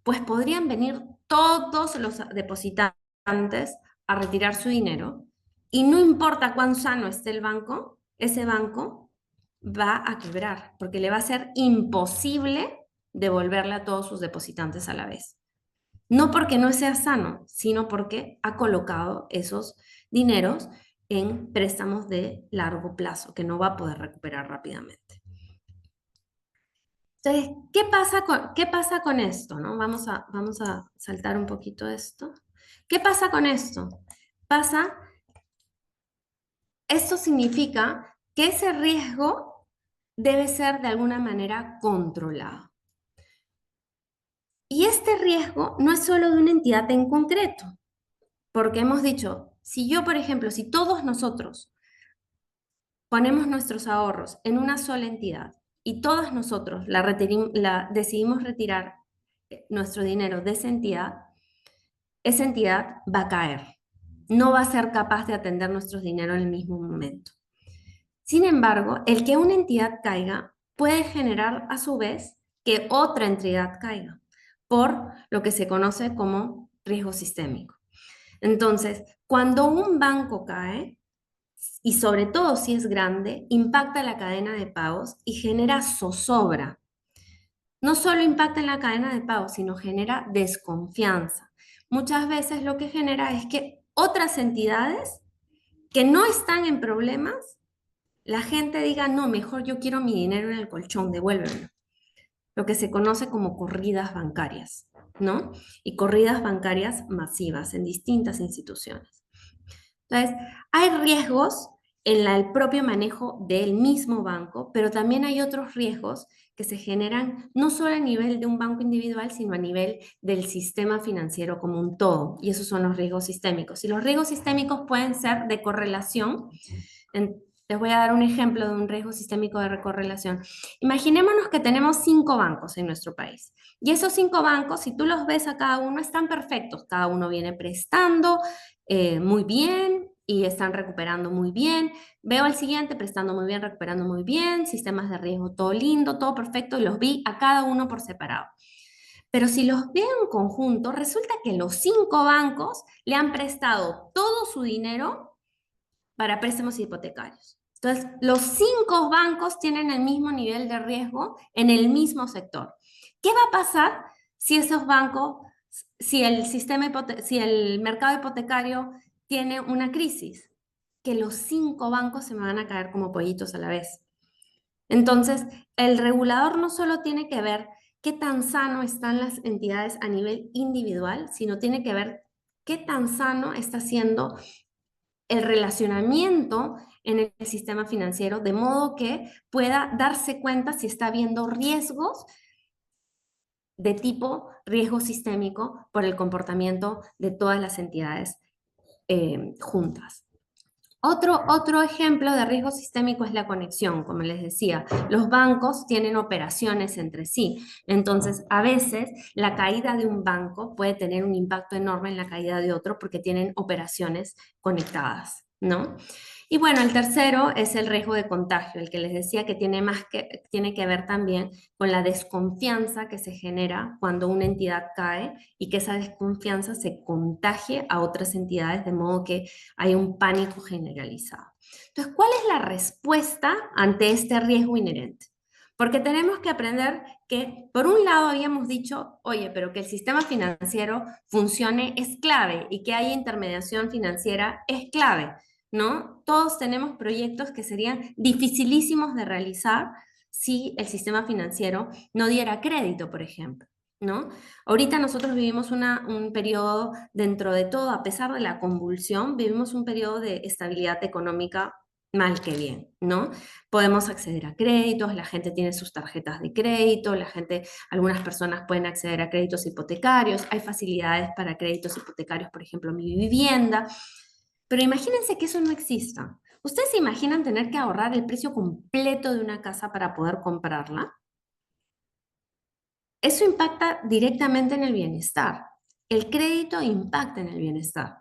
pues podrían venir todos los depositantes a retirar su dinero y no importa cuán sano esté el banco, ese banco va a quebrar porque le va a ser imposible devolverle a todos sus depositantes a la vez. No porque no sea sano, sino porque ha colocado esos dineros en préstamos de largo plazo que no va a poder recuperar rápidamente. Entonces, ¿qué pasa con esto? ¿No? Vamos a saltar un poquito esto. ¿Qué pasa con esto? Esto significa que ese riesgo debe ser de alguna manera controlado. Y este riesgo no es solo de una entidad en concreto, porque hemos dicho, si yo, por ejemplo, si todos nosotros ponemos nuestros ahorros en una sola entidad y todos nosotros decidimos retirar nuestro dinero de esa entidad va a caer. No va a ser capaz de atender nuestros dinero en el mismo momento. Sin embargo, el que una entidad caiga puede generar a su vez que otra entidad caiga, por lo que se conoce como riesgo sistémico. Entonces, cuando un banco cae, y sobre todo si es grande, impacta la cadena de pagos y genera zozobra. No solo impacta en la cadena de pagos, sino genera desconfianza. Muchas veces lo que genera es que otras entidades que no están en problemas, la gente diga, no, mejor yo quiero mi dinero en el colchón, devuélvemelo. Lo que se conoce como corridas bancarias, ¿no? Y corridas bancarias masivas en distintas instituciones. Entonces, hay riesgos en el propio manejo del mismo banco, pero también hay otros riesgos que se generan no solo a nivel de un banco individual, sino a nivel del sistema financiero como un todo, y esos son los riesgos sistémicos. Y los riesgos sistémicos pueden ser de correlación. Les voy a dar un ejemplo de un riesgo sistémico de correlación. Imaginémonos que tenemos 5 bancos en nuestro país. Y esos 5 bancos, si tú los ves a cada uno, están perfectos. Cada uno viene prestando muy bien y están recuperando muy bien. Veo al siguiente prestando muy bien, recuperando muy bien, sistemas de riesgo, todo lindo, todo perfecto, y los vi a cada uno por separado. Pero si los veo en conjunto, resulta que los 5 bancos le han prestado todo su dinero para préstamos hipotecarios. Entonces, los 5 bancos tienen el mismo nivel de riesgo en el mismo sector. ¿Qué va a pasar si esos bancos, si el mercado hipotecario tiene una crisis? que los 5 bancos se me van a caer como pollitos a la vez. Entonces, el regulador no solo tiene que ver qué tan sano están las entidades a nivel individual, sino tiene que ver qué tan sano está siendo el relacionamiento en el sistema financiero, de modo que pueda darse cuenta si está habiendo riesgos de tipo riesgo sistémico por el comportamiento de todas las entidades juntas. Otro ejemplo de riesgo sistémico es la conexión, como les decía. Los bancos tienen operaciones entre sí, entonces a veces la caída de un banco puede tener un impacto enorme en la caída de otro porque tienen operaciones conectadas, ¿no? Y bueno, el tercero es el riesgo de contagio, el que les decía que tiene que ver también con la desconfianza que se genera cuando una entidad cae y que esa desconfianza se contagie a otras entidades de modo que hay un pánico generalizado. Entonces, ¿cuál es la respuesta ante este riesgo inherente? Porque tenemos que aprender que, por un lado, habíamos dicho, oye, pero que el sistema financiero funcione es clave y que haya intermediación financiera es clave, ¿no? Todos tenemos proyectos que serían dificilísimos de realizar si el sistema financiero no diera crédito, por ejemplo, ¿no? Ahorita nosotros vivimos un periodo, dentro de todo, a pesar de la convulsión, vivimos un periodo de estabilidad económica mal que bien, ¿no? Podemos acceder a créditos, la gente tiene sus tarjetas de crédito, algunas personas pueden acceder a créditos hipotecarios, hay facilidades para créditos hipotecarios, por ejemplo, Mi Vivienda, pero imagínense que eso no exista. ¿Ustedes se imaginan tener que ahorrar el precio completo de una casa para poder comprarla? Eso impacta directamente en el bienestar. El crédito impacta en el bienestar,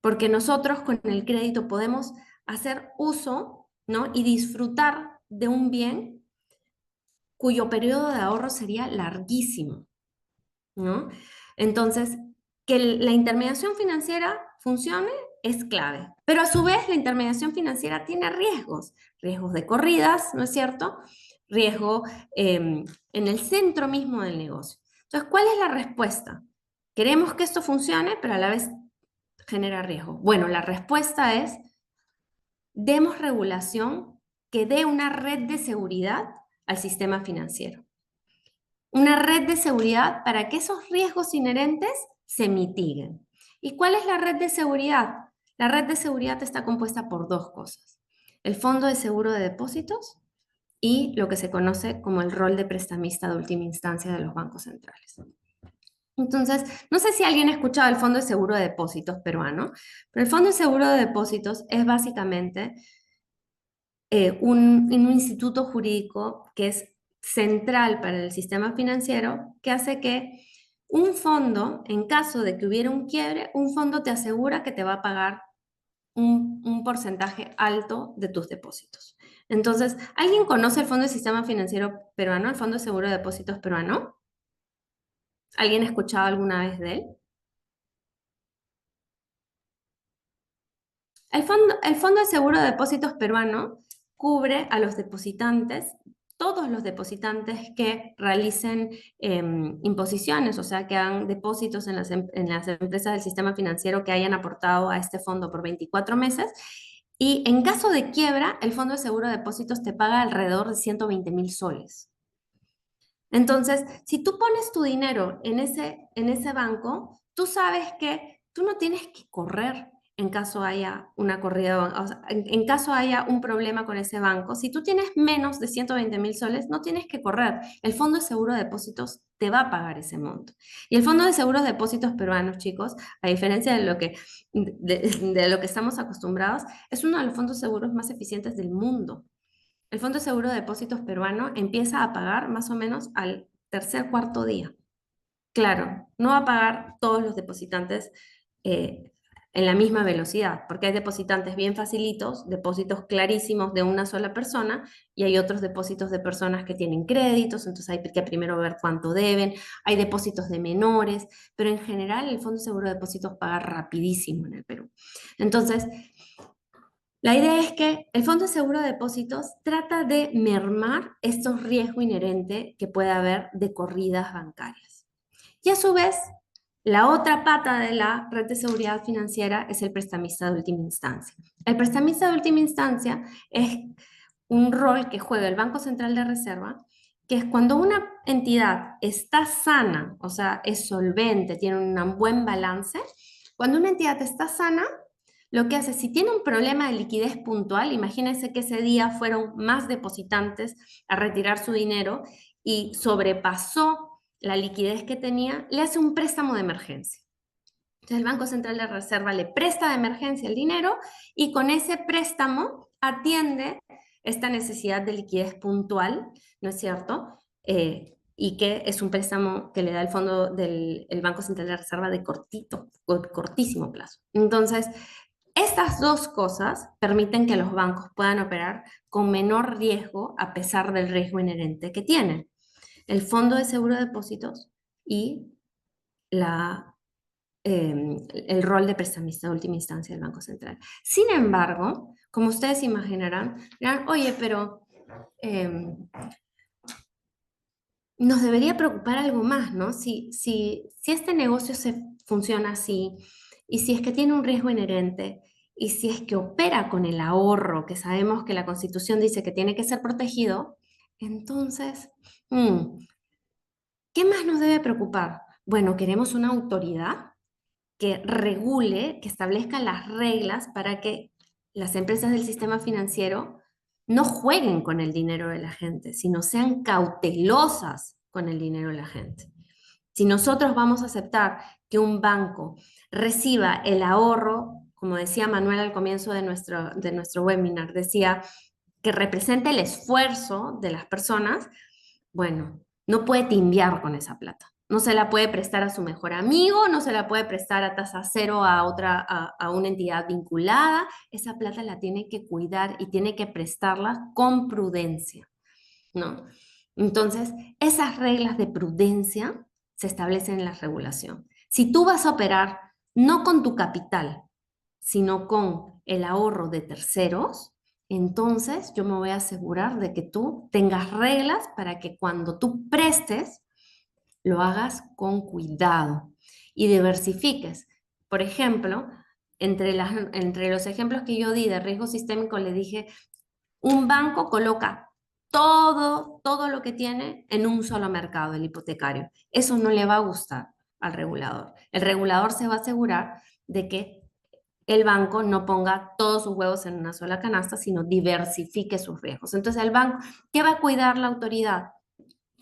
porque nosotros con el crédito podemos hacer uso, ¿no? Y disfrutar de un bien cuyo periodo de ahorro sería larguísimo, ¿no? Entonces, que la intermediación financiera funcione es clave, pero a su vez la intermediación financiera tiene riesgos de corridas, ¿no es cierto? Riesgo en el centro mismo del negocio. Entonces, ¿cuál es la respuesta? Queremos que esto funcione, pero a la vez genera riesgo. Bueno, la respuesta es, demos regulación que dé una red de seguridad al sistema financiero. Una red de seguridad para que esos riesgos inherentes se mitiguen. ¿Y cuál es la red de seguridad? La red de seguridad está compuesta por 2 cosas. El Fondo de Seguro de Depósitos y lo que se conoce como el rol de prestamista de última instancia de los bancos centrales. Entonces, no sé si alguien ha escuchado el Fondo de Seguro de Depósitos peruano, pero el Fondo de Seguro de Depósitos es básicamente un instituto jurídico que es central para el sistema financiero, que hace que un fondo, en caso de que hubiera un quiebre, un fondo te asegura que te va a pagar un porcentaje alto de tus depósitos. Entonces, ¿alguien conoce el Fondo de Sistema Financiero Peruano, el Fondo de Seguro de Depósitos peruano? ¿Alguien ha escuchado alguna vez de él? El Fondo de Seguro de Depósitos peruano cubre a los depositantes, todos los depositantes que realicen imposiciones, o sea, que hagan depósitos en las empresas del sistema financiero que hayan aportado a este fondo por 24 meses. Y en caso de quiebra, el Fondo de Seguro de Depósitos te paga alrededor de 120.000 soles. Entonces, si tú pones tu dinero en ese banco, tú sabes que tú no tienes que correr en caso haya una corrida, o sea, en caso haya un problema con ese banco. Si tú tienes menos de 120.000 soles, no tienes que correr. El Fondo de Seguro de Depósitos te va a pagar ese monto. Y el Fondo de Seguros de Depósitos peruanos, chicos, a diferencia de lo que estamos acostumbrados, es uno de los fondos seguros más eficientes del mundo. El Fondo de Seguro de Depósitos peruano empieza a pagar más o menos al tercer, cuarto día. Claro, no va a pagar todos los depositantes en la misma velocidad, porque hay depositantes bien facilitos, depósitos clarísimos de una sola persona, y hay otros depósitos de personas que tienen créditos, entonces hay que primero ver cuánto deben, hay depósitos de menores, pero en general el Fondo de Seguro de Depósitos paga rapidísimo en el Perú. Entonces, la idea es que el Fondo de Seguro de Depósitos trata de mermar estos riesgos inherentes que puede haber de corridas bancarias. Y a su vez, La otra pata de la red de seguridad financiera es el prestamista de última instancia. El prestamista de última instancia es un rol que juega el Banco Central de Reserva, que es cuando una entidad está sana, o sea, es solvente, tiene un buen balance. Cuando una entidad está sana, lo que hace, si tiene un problema de liquidez puntual, imagínense que ese día fueron más depositantes a retirar su dinero y sobrepasó la liquidez que tenía, le hace un préstamo de emergencia. Entonces el Banco Central de Reserva le presta de emergencia el dinero y con ese préstamo atiende esta necesidad de liquidez puntual, ¿no es cierto? Y que es un préstamo que le da el fondo del Banco Central de Reserva de cortísimo plazo. Entonces, estas dos cosas permiten que los bancos puedan operar con menor riesgo a pesar del riesgo inherente que tienen. El fondo de seguro de depósitos y el rol de prestamista de última instancia del Banco Central. Sin embargo, como ustedes imaginarán, dirán, oye, pero nos debería preocupar algo más, ¿no? Si este negocio funciona así, y si es que tiene un riesgo inherente, y si es que opera con el ahorro, que sabemos que la Constitución dice que tiene que ser protegido, entonces, ¿qué más nos debe preocupar? Bueno, queremos una autoridad que regule, que establezca las reglas para que las empresas del sistema financiero no jueguen con el dinero de la gente, sino sean cautelosas con el dinero de la gente. Si nosotros vamos a aceptar que un banco reciba el ahorro, como decía Manuel al comienzo de nuestro webinar, decía que represente el esfuerzo de las personas, bueno, no puede timbiar con esa plata. No se la puede prestar a su mejor amigo, no se la puede prestar a tasa cero a una entidad vinculada. Esa plata la tiene que cuidar y tiene que prestarla con prudencia, ¿no? Entonces, esas reglas de prudencia se establecen en la regulación. Si tú vas a operar no con tu capital, sino con el ahorro de terceros, entonces yo me voy a asegurar de que tú tengas reglas para que cuando tú prestes, lo hagas con cuidado y diversifiques. Por ejemplo, entre los ejemplos que yo di de riesgo sistémico, le dije, un banco coloca todo lo que tiene en un solo mercado, el hipotecario. Eso no le va a gustar al regulador. El regulador se va a asegurar de que el banco no ponga todos sus huevos en una sola canasta, sino diversifique sus riesgos. Entonces, el banco, ¿qué va a cuidar la autoridad?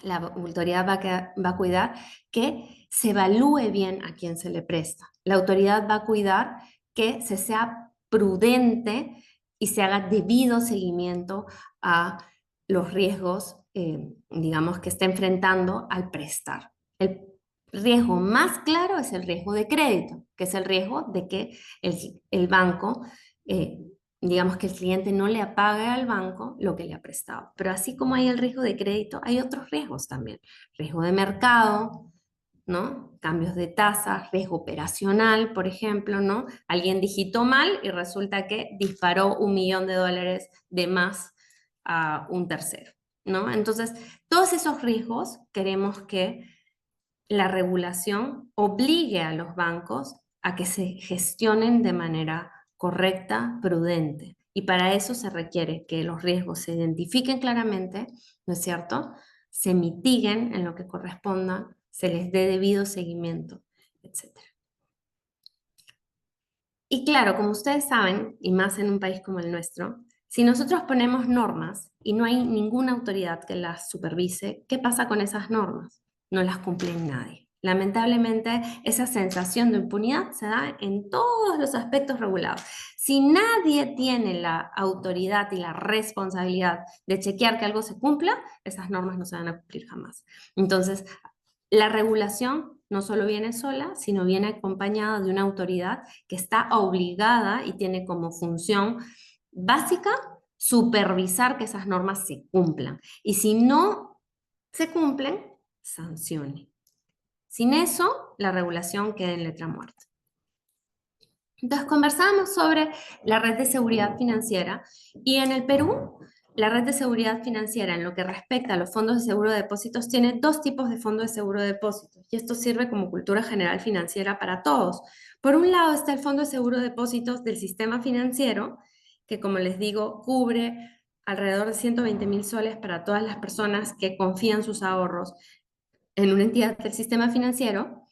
La autoridad va a cuidar que se evalúe bien a quién se le presta. La autoridad va a cuidar que se sea prudente y se haga debido seguimiento a los riesgos, digamos, que está enfrentando al prestar. El riesgo más claro es el riesgo de crédito, que es el riesgo de que el banco, digamos que el cliente no le pague al banco lo que le ha prestado. Pero así como hay el riesgo de crédito, hay otros riesgos también. Riesgo de mercado, ¿no? Cambios de tasas, riesgo operacional, por ejemplo, ¿no? Alguien digitó mal y resulta que disparó $1.000.000 de más a un tercero, ¿no? Entonces, todos esos riesgos queremos que la regulación obligue a los bancos a que se gestionen de manera correcta, prudente. Y para eso se requiere que los riesgos se identifiquen claramente, ¿no es cierto? Se mitiguen en lo que corresponda, se les dé debido seguimiento, etc. Y claro, como ustedes saben, y más en un país como el nuestro, si nosotros ponemos normas y no hay ninguna autoridad que las supervise, ¿qué pasa con esas normas? No las cumple nadie. Lamentablemente, esa sensación de impunidad se da en todos los aspectos regulados. Si nadie tiene la autoridad y la responsabilidad de chequear que algo se cumpla, esas normas no se van a cumplir jamás. Entonces, la regulación no solo viene sola, sino viene acompañada de una autoridad que está obligada y tiene como función básica supervisar que esas normas se cumplan. Y si no se cumplen, sancione. Sin eso, la regulación queda en letra muerta. Entonces, conversamos sobre la red de seguridad financiera y en el Perú la red de seguridad financiera en lo que respecta a los fondos de seguro de depósitos tiene dos tipos de fondos de seguro de depósitos y esto sirve como cultura general financiera para todos. Por un lado está el fondo de seguro de depósitos del sistema financiero, que como les digo, cubre alrededor de 120.000 soles para todas las personas que confían sus ahorros en una entidad del sistema financiero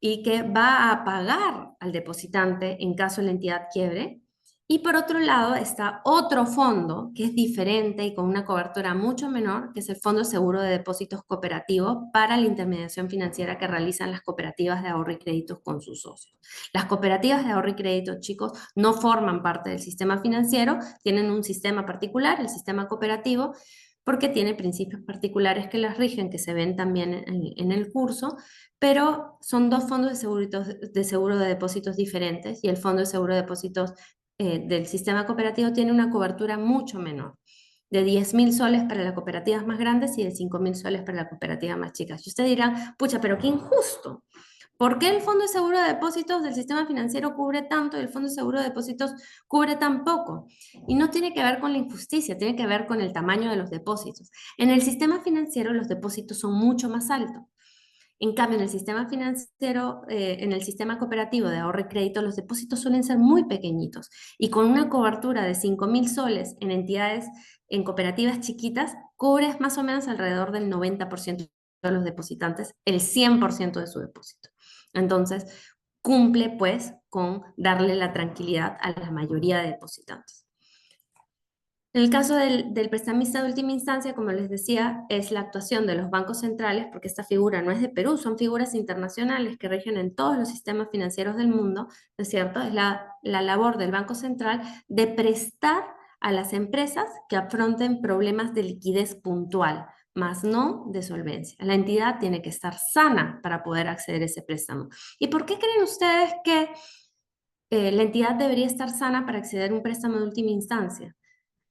y que va a pagar al depositante en caso la entidad quiebre. Y por otro lado está otro fondo que es diferente y con una cobertura mucho menor, que es el Fondo Seguro de Depósitos Cooperativo para la intermediación financiera que realizan las cooperativas de ahorro y créditos con sus socios. Las cooperativas de ahorro y crédito, chicos, no forman parte del sistema financiero, tienen un sistema particular, el sistema cooperativo, porque tiene principios particulares que las rigen, que se ven también en el curso, pero son dos fondos de seguro de depósitos diferentes y el Fondo de Seguro de Depósitos del sistema cooperativo tiene una cobertura mucho menor, de 10.000 soles para las cooperativas más grandes y de 5.000 soles para las cooperativas más chicas. Y usted dirá, pucha, pero qué injusto. ¿Por qué el Fondo de Seguro de Depósitos del sistema financiero cubre tanto y el Fondo de Seguro de Depósitos cubre tan poco? Y no tiene que ver con la injusticia, tiene que ver con el tamaño de los depósitos. En el sistema financiero los depósitos son mucho más altos. En cambio, en el sistema financiero, en el sistema cooperativo de ahorro y crédito, los depósitos suelen ser muy pequeñitos y con una cobertura de 5.000 soles en entidades, en cooperativas chiquitas, cubres más o menos alrededor del 90% de los depositantes, el 100% de su depósito. Entonces, cumple pues con darle la tranquilidad a la mayoría de depositantes. En el caso del prestamista de última instancia, como les decía, es la actuación de los bancos centrales, porque esta figura no es de Perú, son figuras internacionales que rigen en todos los sistemas financieros del mundo, ¿no es cierto? Es la labor del Banco Central de prestar a las empresas que afronten problemas de liquidez puntual, más no de solvencia. La entidad tiene que estar sana para poder acceder a ese préstamo. ¿Y por qué creen ustedes que la entidad debería estar sana para acceder a un préstamo de última instancia?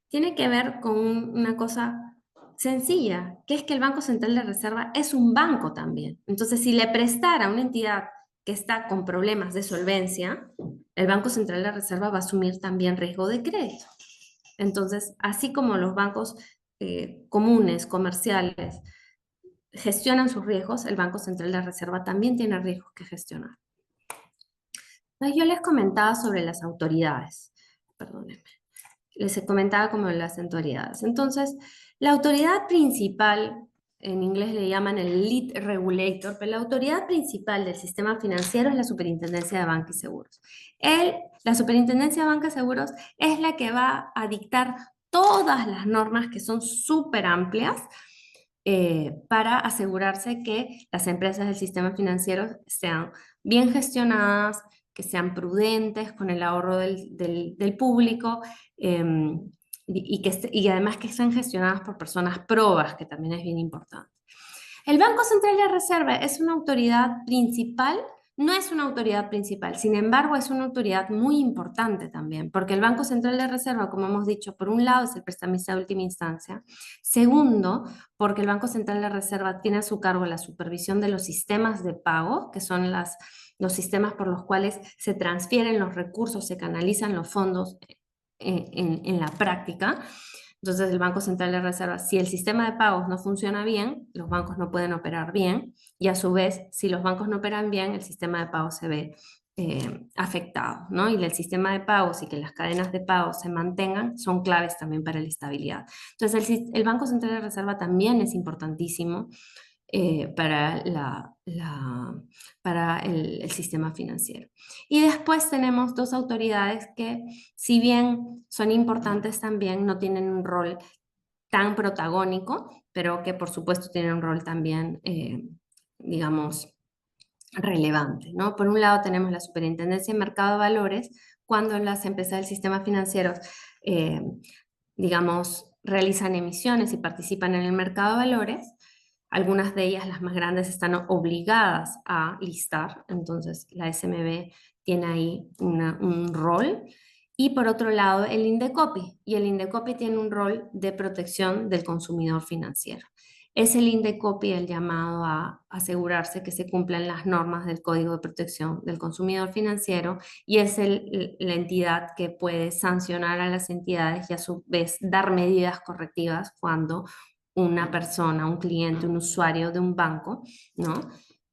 Tiene que ver con una cosa sencilla, que es que el Banco Central de Reserva es un banco también. Entonces, si le prestara a una entidad que está con problemas de solvencia, el Banco Central de Reserva va a asumir también riesgo de crédito. Entonces, así como los bancos comunes, comerciales, gestionan sus riesgos, el Banco Central de Reserva también tiene riesgos que gestionar. Entonces, yo les comentaba sobre las autoridades. Perdónenme. Les comentaba como las autoridades. Entonces, la autoridad principal, en inglés le llaman el lead regulator, pero la autoridad principal del sistema financiero es la Superintendencia de Banca y Seguros. La Superintendencia de Banca y Seguros es la que va a dictar todas las normas que son súper amplias para asegurarse que las empresas del sistema financiero sean bien gestionadas, que sean prudentes con el ahorro del público y además que sean gestionadas por personas probas, que también es bien importante. El Banco Central de Reserva es una autoridad principal, no es una autoridad principal, sin embargo es una autoridad muy importante también, porque el Banco Central de Reserva, como hemos dicho, por un lado es el prestamista de última instancia, segundo, porque el Banco Central de Reserva tiene a su cargo la supervisión de los sistemas de pago, que son los sistemas por los cuales se transfieren los recursos, se canalizan los fondos en la práctica. Entonces, el Banco Central de Reserva, si el sistema de pagos no funciona bien, los bancos no pueden operar bien, y a su vez, si los bancos no operan bien, el sistema de pagos se ve afectado, ¿no? Y el sistema de pagos y que las cadenas de pagos se mantengan son claves también para la estabilidad. Entonces, el Banco Central de Reserva también es importantísimo para el sistema financiero. Y después tenemos dos autoridades que, si bien son importantes también, no tienen un rol tan protagónico, pero que por supuesto tienen un rol también, digamos, relevante, ¿no? Por un lado tenemos la Superintendencia de Mercado de Valores, cuando las empresas del sistema financiero, digamos, realizan emisiones y participan en el mercado de valores. Algunas de ellas, las más grandes, están obligadas a listar, entonces la SMB tiene ahí un rol. Y por otro lado, el INDECOPI, y el INDECOPI tiene un rol de protección del consumidor financiero. es el INDECOPI el llamado a asegurarse que se cumplan las normas del Código de Protección del Consumidor Financiero y es la entidad que puede sancionar a las entidades y a su vez dar medidas correctivas cuando una persona, un cliente, un usuario de un banco, ¿no?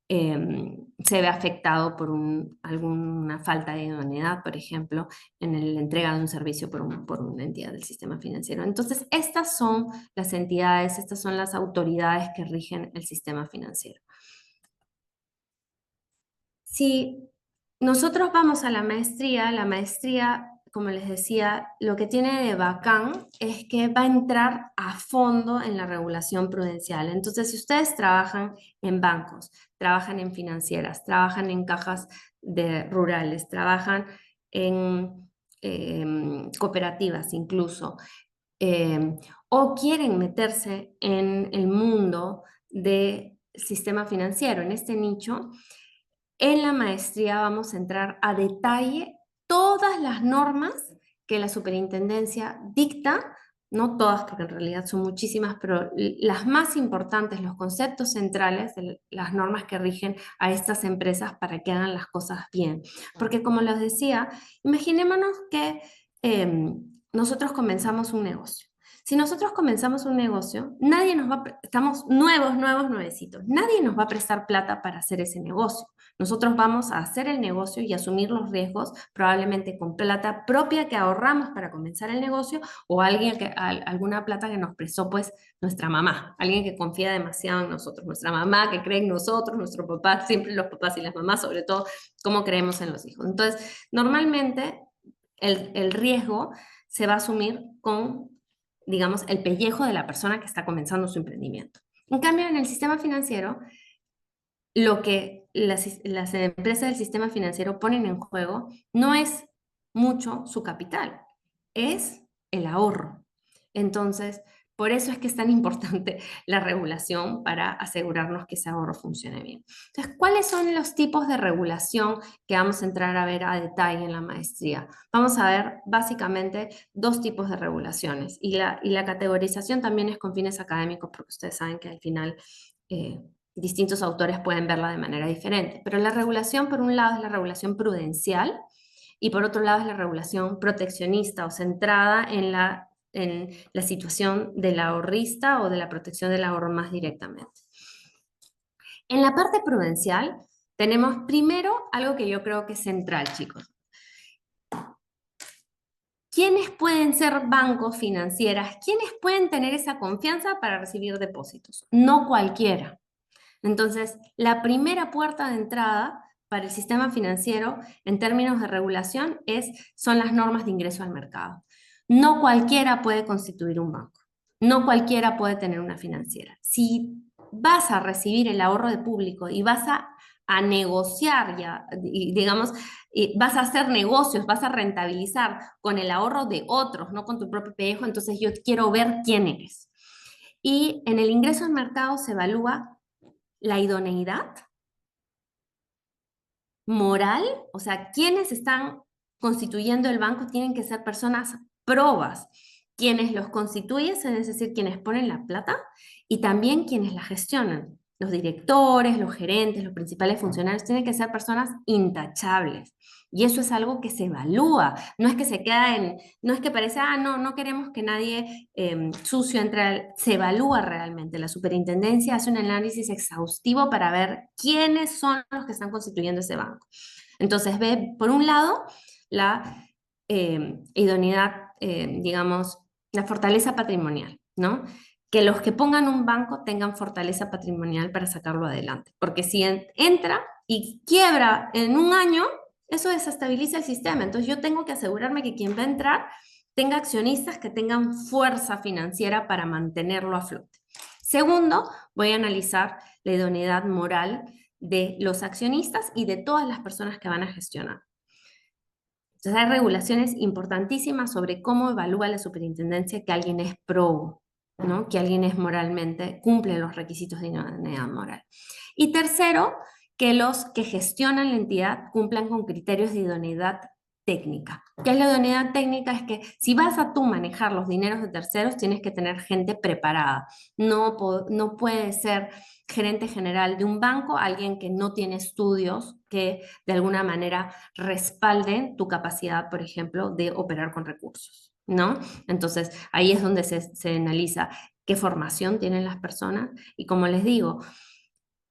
Se ve afectado por alguna falta de idoneidad, por ejemplo, en la entrega de un servicio por una entidad del sistema financiero. Entonces, estas son las entidades, estas son las autoridades que rigen el sistema financiero. Si nosotros vamos a la maestría, como les decía, lo que tiene de bacán es que va a entrar a fondo en la regulación prudencial. Entonces, si ustedes trabajan en bancos, trabajan en financieras, trabajan en cajas rurales, trabajan en cooperativas incluso, o quieren meterse en el mundo del sistema financiero, en este nicho, en la maestría vamos a entrar a detalle todas las normas que la superintendencia dicta, no todas porque en realidad son muchísimas, pero las más importantes, los conceptos centrales de las normas que rigen a estas empresas para que hagan las cosas bien. Porque como les decía, imaginémonos que nosotros comenzamos un negocio. Si nosotros comenzamos un negocio, estamos nuevecitos, nadie nos va a prestar plata para hacer ese negocio. Nosotros vamos a hacer el negocio y asumir los riesgos, probablemente con plata propia que ahorramos para comenzar el negocio o alguna plata que nos prestó pues nuestra mamá, alguien que confía demasiado en nosotros, nuestra mamá que cree en nosotros, nuestro papá, siempre los papás y las mamás, sobre todo, cómo creemos en los hijos. Entonces, normalmente el riesgo se va a asumir con, digamos, el pellejo de la persona que está comenzando su emprendimiento. En cambio, en el sistema financiero, lo que las empresas del sistema financiero ponen en juego no es mucho su capital, es el ahorro. Entonces, por eso es que es tan importante la regulación para asegurarnos que ese ahorro funcione bien. Entonces, ¿cuáles son los tipos de regulación que vamos a entrar a ver a detalle en la maestría? Vamos a ver básicamente dos tipos de regulaciones y la categorización también es con fines académicos porque ustedes saben que al final distintos autores pueden verla de manera diferente. Pero la regulación, por un lado, es la regulación prudencial y por otro lado es la regulación proteccionista o centrada en la situación del ahorrista o de la protección del ahorro más directamente. En la parte prudencial tenemos primero algo que yo creo que es central, chicos. ¿Quiénes pueden ser bancos, financieras? ¿Quiénes pueden tener esa confianza para recibir depósitos? No cualquiera. Entonces, la primera puerta de entrada para el sistema financiero en términos de regulación son las normas de ingreso al mercado. No cualquiera puede constituir un banco, no cualquiera puede tener una financiera. Si vas a recibir el ahorro de público y vas a negociar, digamos, vas a hacer negocios, vas a rentabilizar con el ahorro de otros, no con tu propio pellejo, entonces yo quiero ver quién eres. Y en el ingreso al mercado se evalúa la idoneidad moral, o sea, quienes están constituyendo el banco tienen que ser personas probas. Quienes los constituyen, es decir, quienes ponen la plata y también quienes la gestionan. Los directores, los gerentes, los principales funcionarios tienen que ser personas intachables. Y eso es algo que se evalúa. No es que se queda no es que parece, no queremos que nadie sucio entre. Se evalúa realmente. La superintendencia hace un análisis exhaustivo para ver quiénes son los que están constituyendo ese banco. Entonces ve, por un lado, la idoneidad, digamos, la fortaleza patrimonial, ¿no? Que los que pongan un banco tengan fortaleza patrimonial para sacarlo adelante. Porque si entra y quiebra en un año, eso desestabiliza el sistema. Entonces yo tengo que asegurarme que quien va a entrar tenga accionistas que tengan fuerza financiera para mantenerlo a flote. Segundo, voy a analizar la idoneidad moral de los accionistas y de todas las personas que van a gestionar. Entonces hay regulaciones importantísimas sobre cómo evalúa la superintendencia que alguien es probo, ¿no? Que alguien es moralmente, cumple los requisitos de idoneidad moral. Y tercero, que los que gestionan la entidad cumplan con criterios de idoneidad técnica. ¿Qué es la idoneidad técnica? Es que si vas a tú manejar los dineros de terceros, tienes que tener gente preparada. No puede ser gerente general de un banco alguien que no tiene estudios que de alguna manera respalden tu capacidad, por ejemplo, de operar con recursos, ¿no? Entonces, ahí es donde se analiza qué formación tienen las personas y como les digo,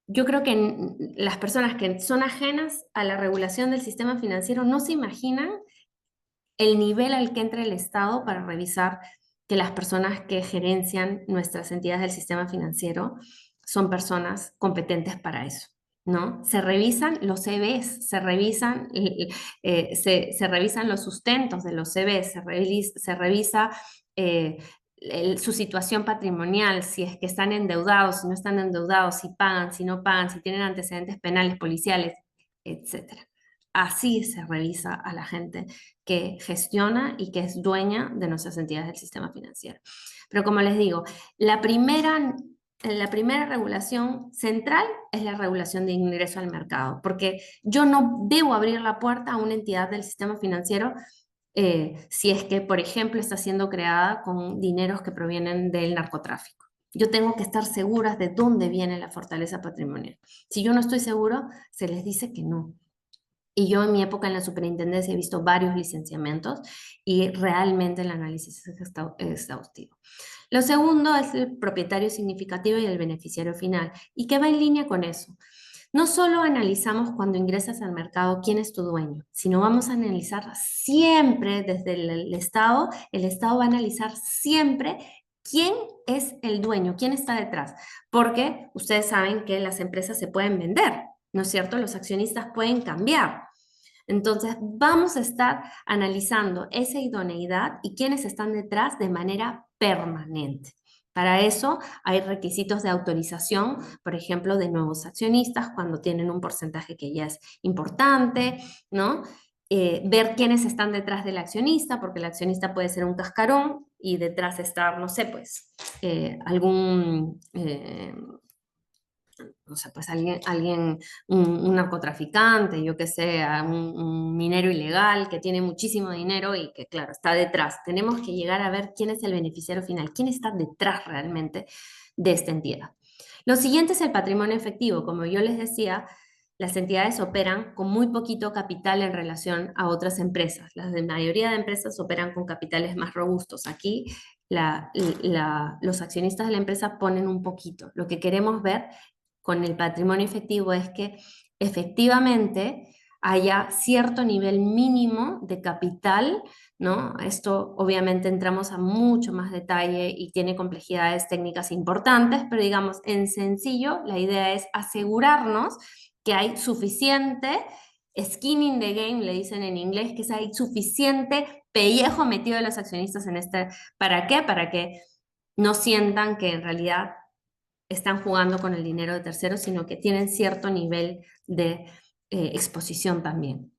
yo creo que las personas que son ajenas a la regulación del sistema financiero no se imaginan el nivel al que entra el Estado para revisar que las personas que gerencian nuestras entidades del sistema financiero son personas competentes para eso, ¿no? Se revisan los CVs, se revisan los sustentos de los CVs, se revisa su situación patrimonial, si es que están endeudados, si no están endeudados, si pagan, si no pagan, si tienen antecedentes penales, policiales, etcétera. Así se revisa a la gente que gestiona y que es dueña de nuestras entidades del sistema financiero. Pero como les digo, la primera regulación central es la regulación de ingreso al mercado, porque yo no debo abrir la puerta a una entidad del sistema financiero si es que, por ejemplo, está siendo creada con dineros que provienen del narcotráfico. Yo tengo que estar segura de dónde viene la fortaleza patrimonial. Si yo no estoy seguro, se les dice que no. Y yo en mi época en la superintendencia he visto varios licenciamientos y realmente el análisis es exhaustivo. Lo segundo es el propietario significativo y el beneficiario final, y que va en línea con eso. No solo analizamos cuando ingresas al mercado quién es tu dueño, sino vamos a analizar siempre desde el Estado va a analizar siempre quién es el dueño, quién está detrás, porque ustedes saben que las empresas se pueden vender, ¿no es cierto? Los accionistas pueden cambiar. Entonces, vamos a estar analizando esa idoneidad y quiénes están detrás de manera permanente. Para eso hay requisitos de autorización, por ejemplo, de nuevos accionistas cuando tienen un porcentaje que ya es importante, ¿no? Ver quiénes están detrás del accionista, porque el accionista puede ser un cascarón y detrás estar, no sé, pues, o sea, pues un narcotraficante, yo qué sé, un minero ilegal que tiene muchísimo dinero y que, claro, está detrás. Tenemos que llegar a ver quién es el beneficiario final, quién está detrás realmente de esta entidad. Lo siguiente es el patrimonio efectivo. Como yo les decía, las entidades operan con muy poquito capital en relación a otras empresas. La mayoría de empresas operan con capitales más robustos. Aquí los accionistas de la empresa ponen un poquito. Lo que queremos ver con el patrimonio efectivo es que efectivamente haya cierto nivel mínimo de capital, ¿no? Esto obviamente entramos a mucho más detalle y tiene complejidades técnicas importantes, pero digamos, en sencillo, la idea es asegurarnos que hay suficiente skin in the game, le dicen en inglés, que hay suficiente pellejo metido de los accionistas en este. ¿Para qué? Para que no sientan que en realidad están jugando con el dinero de terceros, sino que tienen cierto nivel de exposición también.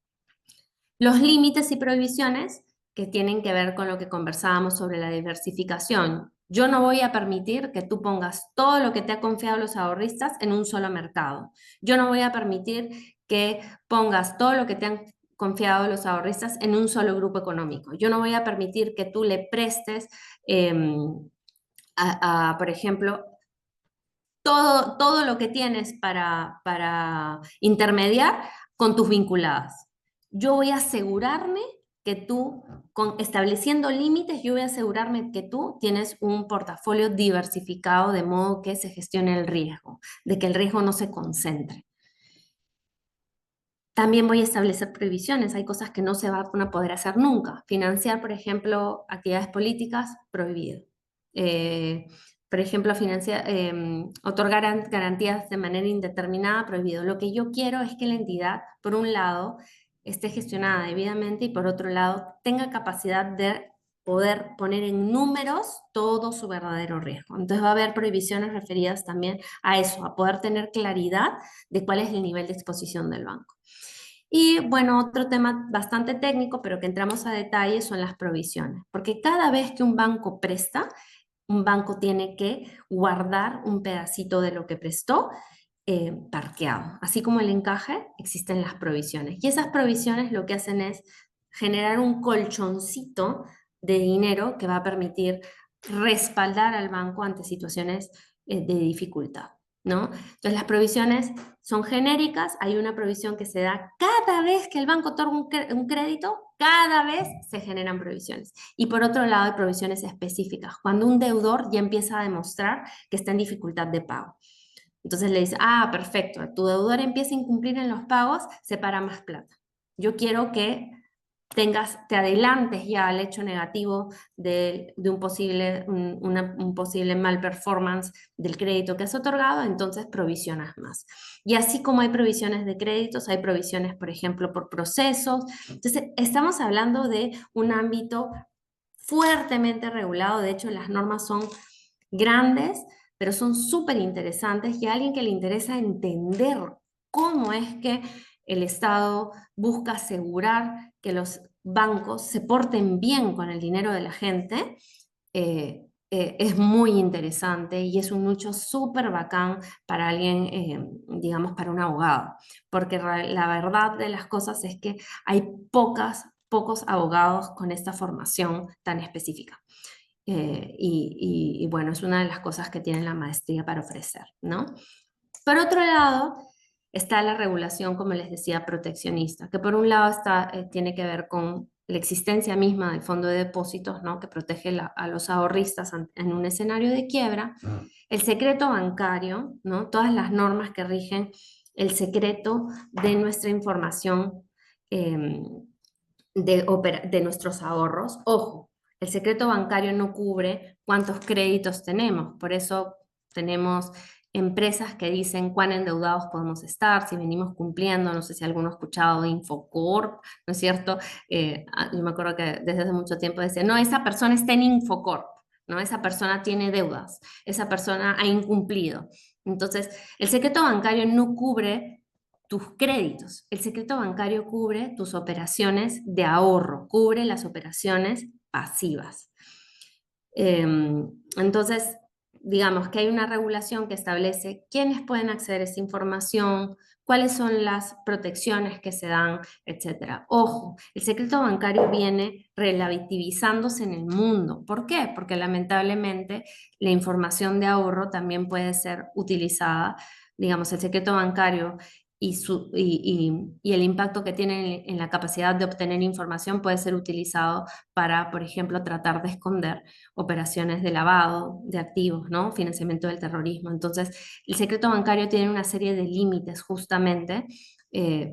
Los límites y prohibiciones que tienen que ver con lo que conversábamos sobre la diversificación. Yo no voy a permitir que tú pongas todo lo que te ha confiado los ahorristas en un solo mercado. Yo no voy a permitir que pongas todo lo que te han confiado los ahorristas en un solo grupo económico. Yo no voy a permitir que tú le prestes, por ejemplo, todo lo que tienes para intermediar con tus vinculadas. Yo voy a asegurarme que tú, estableciendo límites, yo voy a asegurarme que tú tienes un portafolio diversificado de modo que se gestione el riesgo, de que el riesgo no se concentre. También voy a establecer prohibiciones. Hay cosas que no se van a poder hacer nunca. Financiar, por ejemplo, actividades políticas, prohibido. Por ejemplo, otorgar garantías de manera indeterminada, prohibido. Lo que yo quiero es que la entidad, por un lado, esté gestionada debidamente y por otro lado, tenga capacidad de poder poner en números todo su verdadero riesgo. Entonces va a haber prohibiciones referidas también a eso, a poder tener claridad de cuál es el nivel de exposición del banco. Y bueno, otro tema bastante técnico, pero que entramos a detalle, son las provisiones, porque cada vez que un banco presta, un banco tiene que guardar un pedacito de lo que prestó parqueado. Así como el encaje, existen las provisiones. Y esas provisiones lo que hacen es generar un colchoncito de dinero que va a permitir respaldar al banco ante situaciones de dificultad, ¿no? Entonces las provisiones son genéricas, hay una provisión que se da cada vez que el banco otorga un crédito, cada vez se generan provisiones. Y por otro lado hay provisiones específicas, cuando un deudor ya empieza a demostrar que está en dificultad de pago. Entonces le dice, perfecto, tu deudor empieza a incumplir en los pagos, separa más plata. Yo quiero que te adelantes ya al hecho negativo de un posible mal performance del crédito que has otorgado, entonces provisionas más. Y así como hay provisiones de créditos, hay provisiones, por ejemplo, por procesos. Entonces, estamos hablando de un ámbito fuertemente regulado. De hecho, las normas son grandes, pero son súper interesantes, y a alguien que le interesa entender cómo es que el Estado busca asegurar que los bancos se porten bien con el dinero de la gente, es muy interesante y es un nicho súper bacán para alguien, digamos, para un abogado, porque la verdad de las cosas es que hay pocos abogados con esta formación tan específica. Y bueno, es una de las cosas que tiene la maestría para ofrecer, ¿no? Por otro lado, está la regulación, como les decía, proteccionista, que por un lado tiene que ver con la existencia misma del fondo de depósitos, ¿no? Que protege a los ahorristas en un escenario de quiebra, el secreto bancario, ¿no? Todas las normas que rigen el secreto de nuestra información, de nuestros ahorros. Ojo, el secreto bancario no cubre cuántos créditos tenemos, por eso tenemos empresas que dicen cuán endeudados podemos estar, si venimos cumpliendo. No sé si alguno ha escuchado de Infocorp, ¿no es cierto? Yo me acuerdo que desde hace mucho tiempo decía, no, esa persona está en Infocorp, ¿no? Esa persona tiene deudas, esa persona ha incumplido. Entonces, el secreto bancario no cubre tus créditos. El secreto bancario cubre tus operaciones de ahorro, cubre las operaciones pasivas. Entonces, digamos que hay una regulación que establece quiénes pueden acceder a esa información, cuáles son las protecciones que se dan, etc. Ojo, el secreto bancario viene relativizándose en el mundo. ¿Por qué? Porque lamentablemente la información de ahorro también puede ser utilizada. Digamos, el secreto bancario y el impacto que tiene en la capacidad de obtener información puede ser utilizado para, por ejemplo, tratar de esconder operaciones de lavado de activos, ¿no? Financiamiento del terrorismo. Entonces, el secreto bancario tiene una serie de límites justamente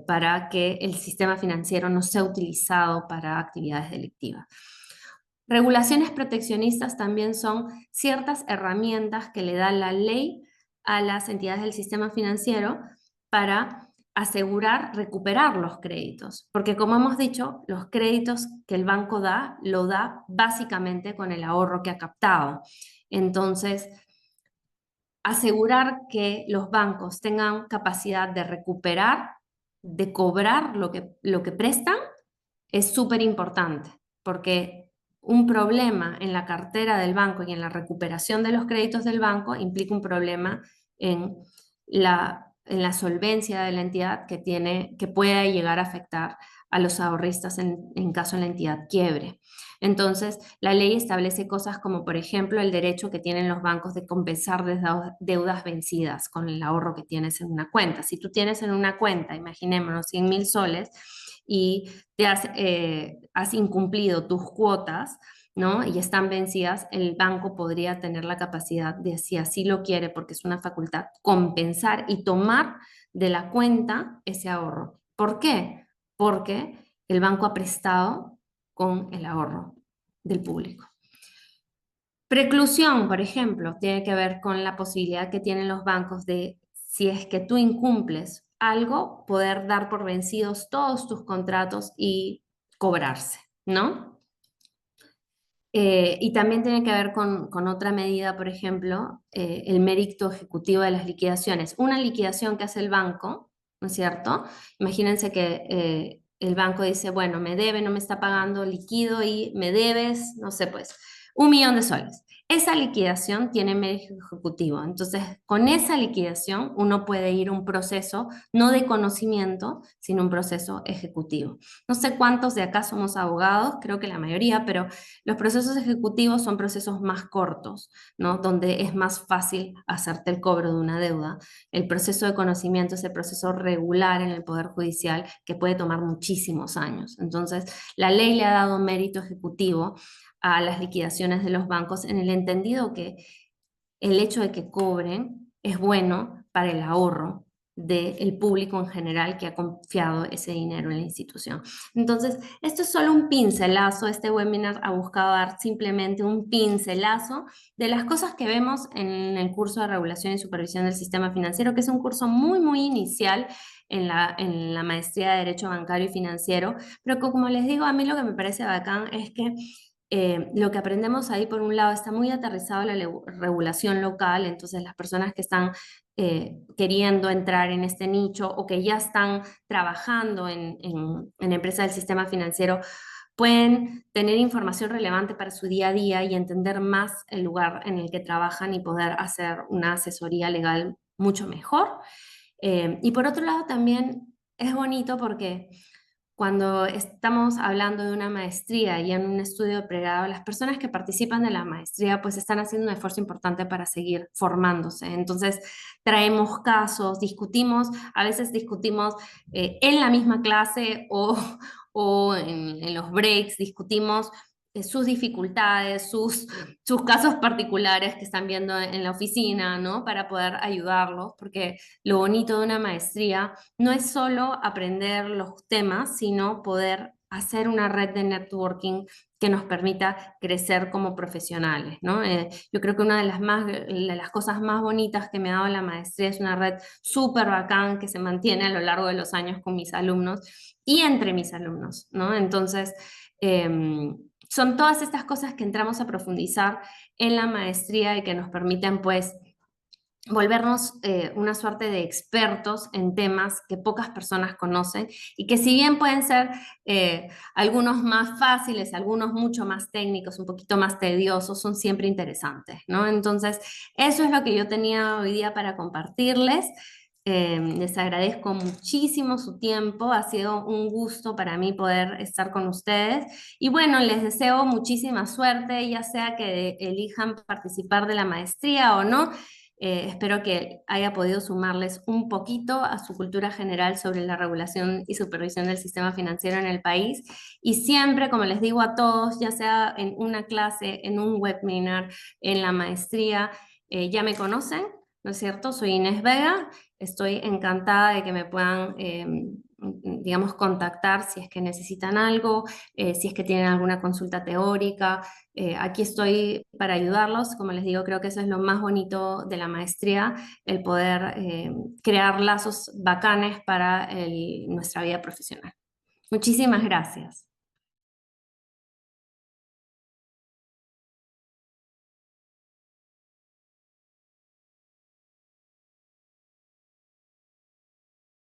para que el sistema financiero no sea utilizado para actividades delictivas. Regulaciones proteccionistas también son ciertas herramientas que le da la ley a las entidades del sistema financiero para asegurar recuperar los créditos, porque como hemos dicho, los créditos que el banco da, lo da básicamente con el ahorro que ha captado. Entonces, asegurar que los bancos tengan capacidad de recuperar, de cobrar lo que prestan, es súper importante, porque un problema en la cartera del banco y en la recuperación de los créditos del banco implica un problema en la solvencia de la entidad que pueda llegar a afectar a los ahorristas en caso la entidad quiebre. Entonces, la ley establece cosas como, por ejemplo, el derecho que tienen los bancos de compensar deudas vencidas con el ahorro que tienes en una cuenta. Si tú tienes en una cuenta, imaginémonos, 100.000 soles, y has incumplido tus cuotas, ¿no? Y están vencidas, el banco podría tener la capacidad de, si así lo quiere, porque es una facultad, compensar y tomar de la cuenta ese ahorro. ¿Por qué? Porque el banco ha prestado con el ahorro del público. Preclusión, por ejemplo, tiene que ver con la posibilidad que tienen los bancos de, si es que tú incumples algo, poder dar por vencidos todos tus contratos y cobrarse, ¿no? Y también tiene que ver con otra medida, por ejemplo, el mérito ejecutivo de las liquidaciones. Una liquidación que hace el banco, ¿no es cierto? Imagínense que el banco dice, bueno, me debe, no me está pagando, liquido y me debes, no sé, pues, 1 millón de soles. esa liquidación tiene mérito ejecutivo. Entonces, con esa liquidación uno puede ir a un proceso no de conocimiento, sino un proceso ejecutivo. No sé cuántos de acá somos abogados, creo que la mayoría, pero los procesos ejecutivos son procesos más cortos, ¿no? Donde es más fácil hacerte el cobro de una deuda. El proceso de conocimiento es el proceso regular en el Poder Judicial que puede tomar muchísimos años. Entonces, la ley le ha dado mérito ejecutivo a las liquidaciones de los bancos en el entendido que el hecho de que cobren es bueno para el ahorro del público en general que ha confiado ese dinero en la institución. Entonces, esto es solo un pincelazo, este webinar ha buscado dar simplemente un pincelazo de las cosas que vemos en el curso de regulación y supervisión del sistema financiero, que es un curso muy inicial en la maestría de Derecho Bancario y Financiero, pero como les digo, a mí lo que me parece bacán es que lo que aprendemos ahí, por un lado, está muy aterrizado la regulación local, entonces las personas que están queriendo entrar en este nicho o que ya están trabajando en empresas del sistema financiero pueden tener información relevante para su día a día y entender más el lugar en el que trabajan y poder hacer una asesoría legal mucho mejor. Y por otro lado, también es bonito porque cuando estamos hablando de una maestría y en un estudio de pregrado, las personas que participan de la maestría pues están haciendo un esfuerzo importante para seguir formándose. Entonces traemos casos, discutimos, a veces discutimos en la misma clase o en los breaks, discutimos sus dificultades, sus casos particulares que están viendo en la oficina, ¿no? Para poder ayudarlos, porque lo bonito de una maestría no es solo aprender los temas, sino poder hacer una red de networking que nos permita crecer como profesionales, ¿no? Yo creo que una de las cosas más bonitas que me ha dado la maestría es una red súper bacán que se mantiene a lo largo de los años con mis alumnos y entre mis alumnos, ¿no? Entonces, son todas estas cosas que entramos a profundizar en la maestría y que nos permiten, pues, volvernos una suerte de expertos en temas que pocas personas conocen y que si bien pueden ser algunos más fáciles, algunos mucho más técnicos, un poquito más tediosos, son siempre interesantes, ¿no? Entonces, eso es lo que yo tenía hoy día para compartirles. Les agradezco muchísimo su tiempo, ha sido un gusto para mí poder estar con ustedes y bueno, les deseo muchísima suerte, ya sea que elijan participar de la maestría o no. Espero que haya podido sumarles un poquito a su cultura general sobre la regulación y supervisión del sistema financiero en el país. Y siempre, como les digo a todos, ya sea en una clase, en un webinar, en la maestría, ya me conocen, ¿no es cierto? Soy Inés Vega, estoy encantada de que me puedan, digamos, contactar si es que necesitan algo, si es que tienen alguna consulta teórica. Aquí estoy para ayudarlos. Como les digo, creo que eso es lo más bonito de la maestría, el poder crear lazos bacanes para nuestra vida profesional. Muchísimas gracias.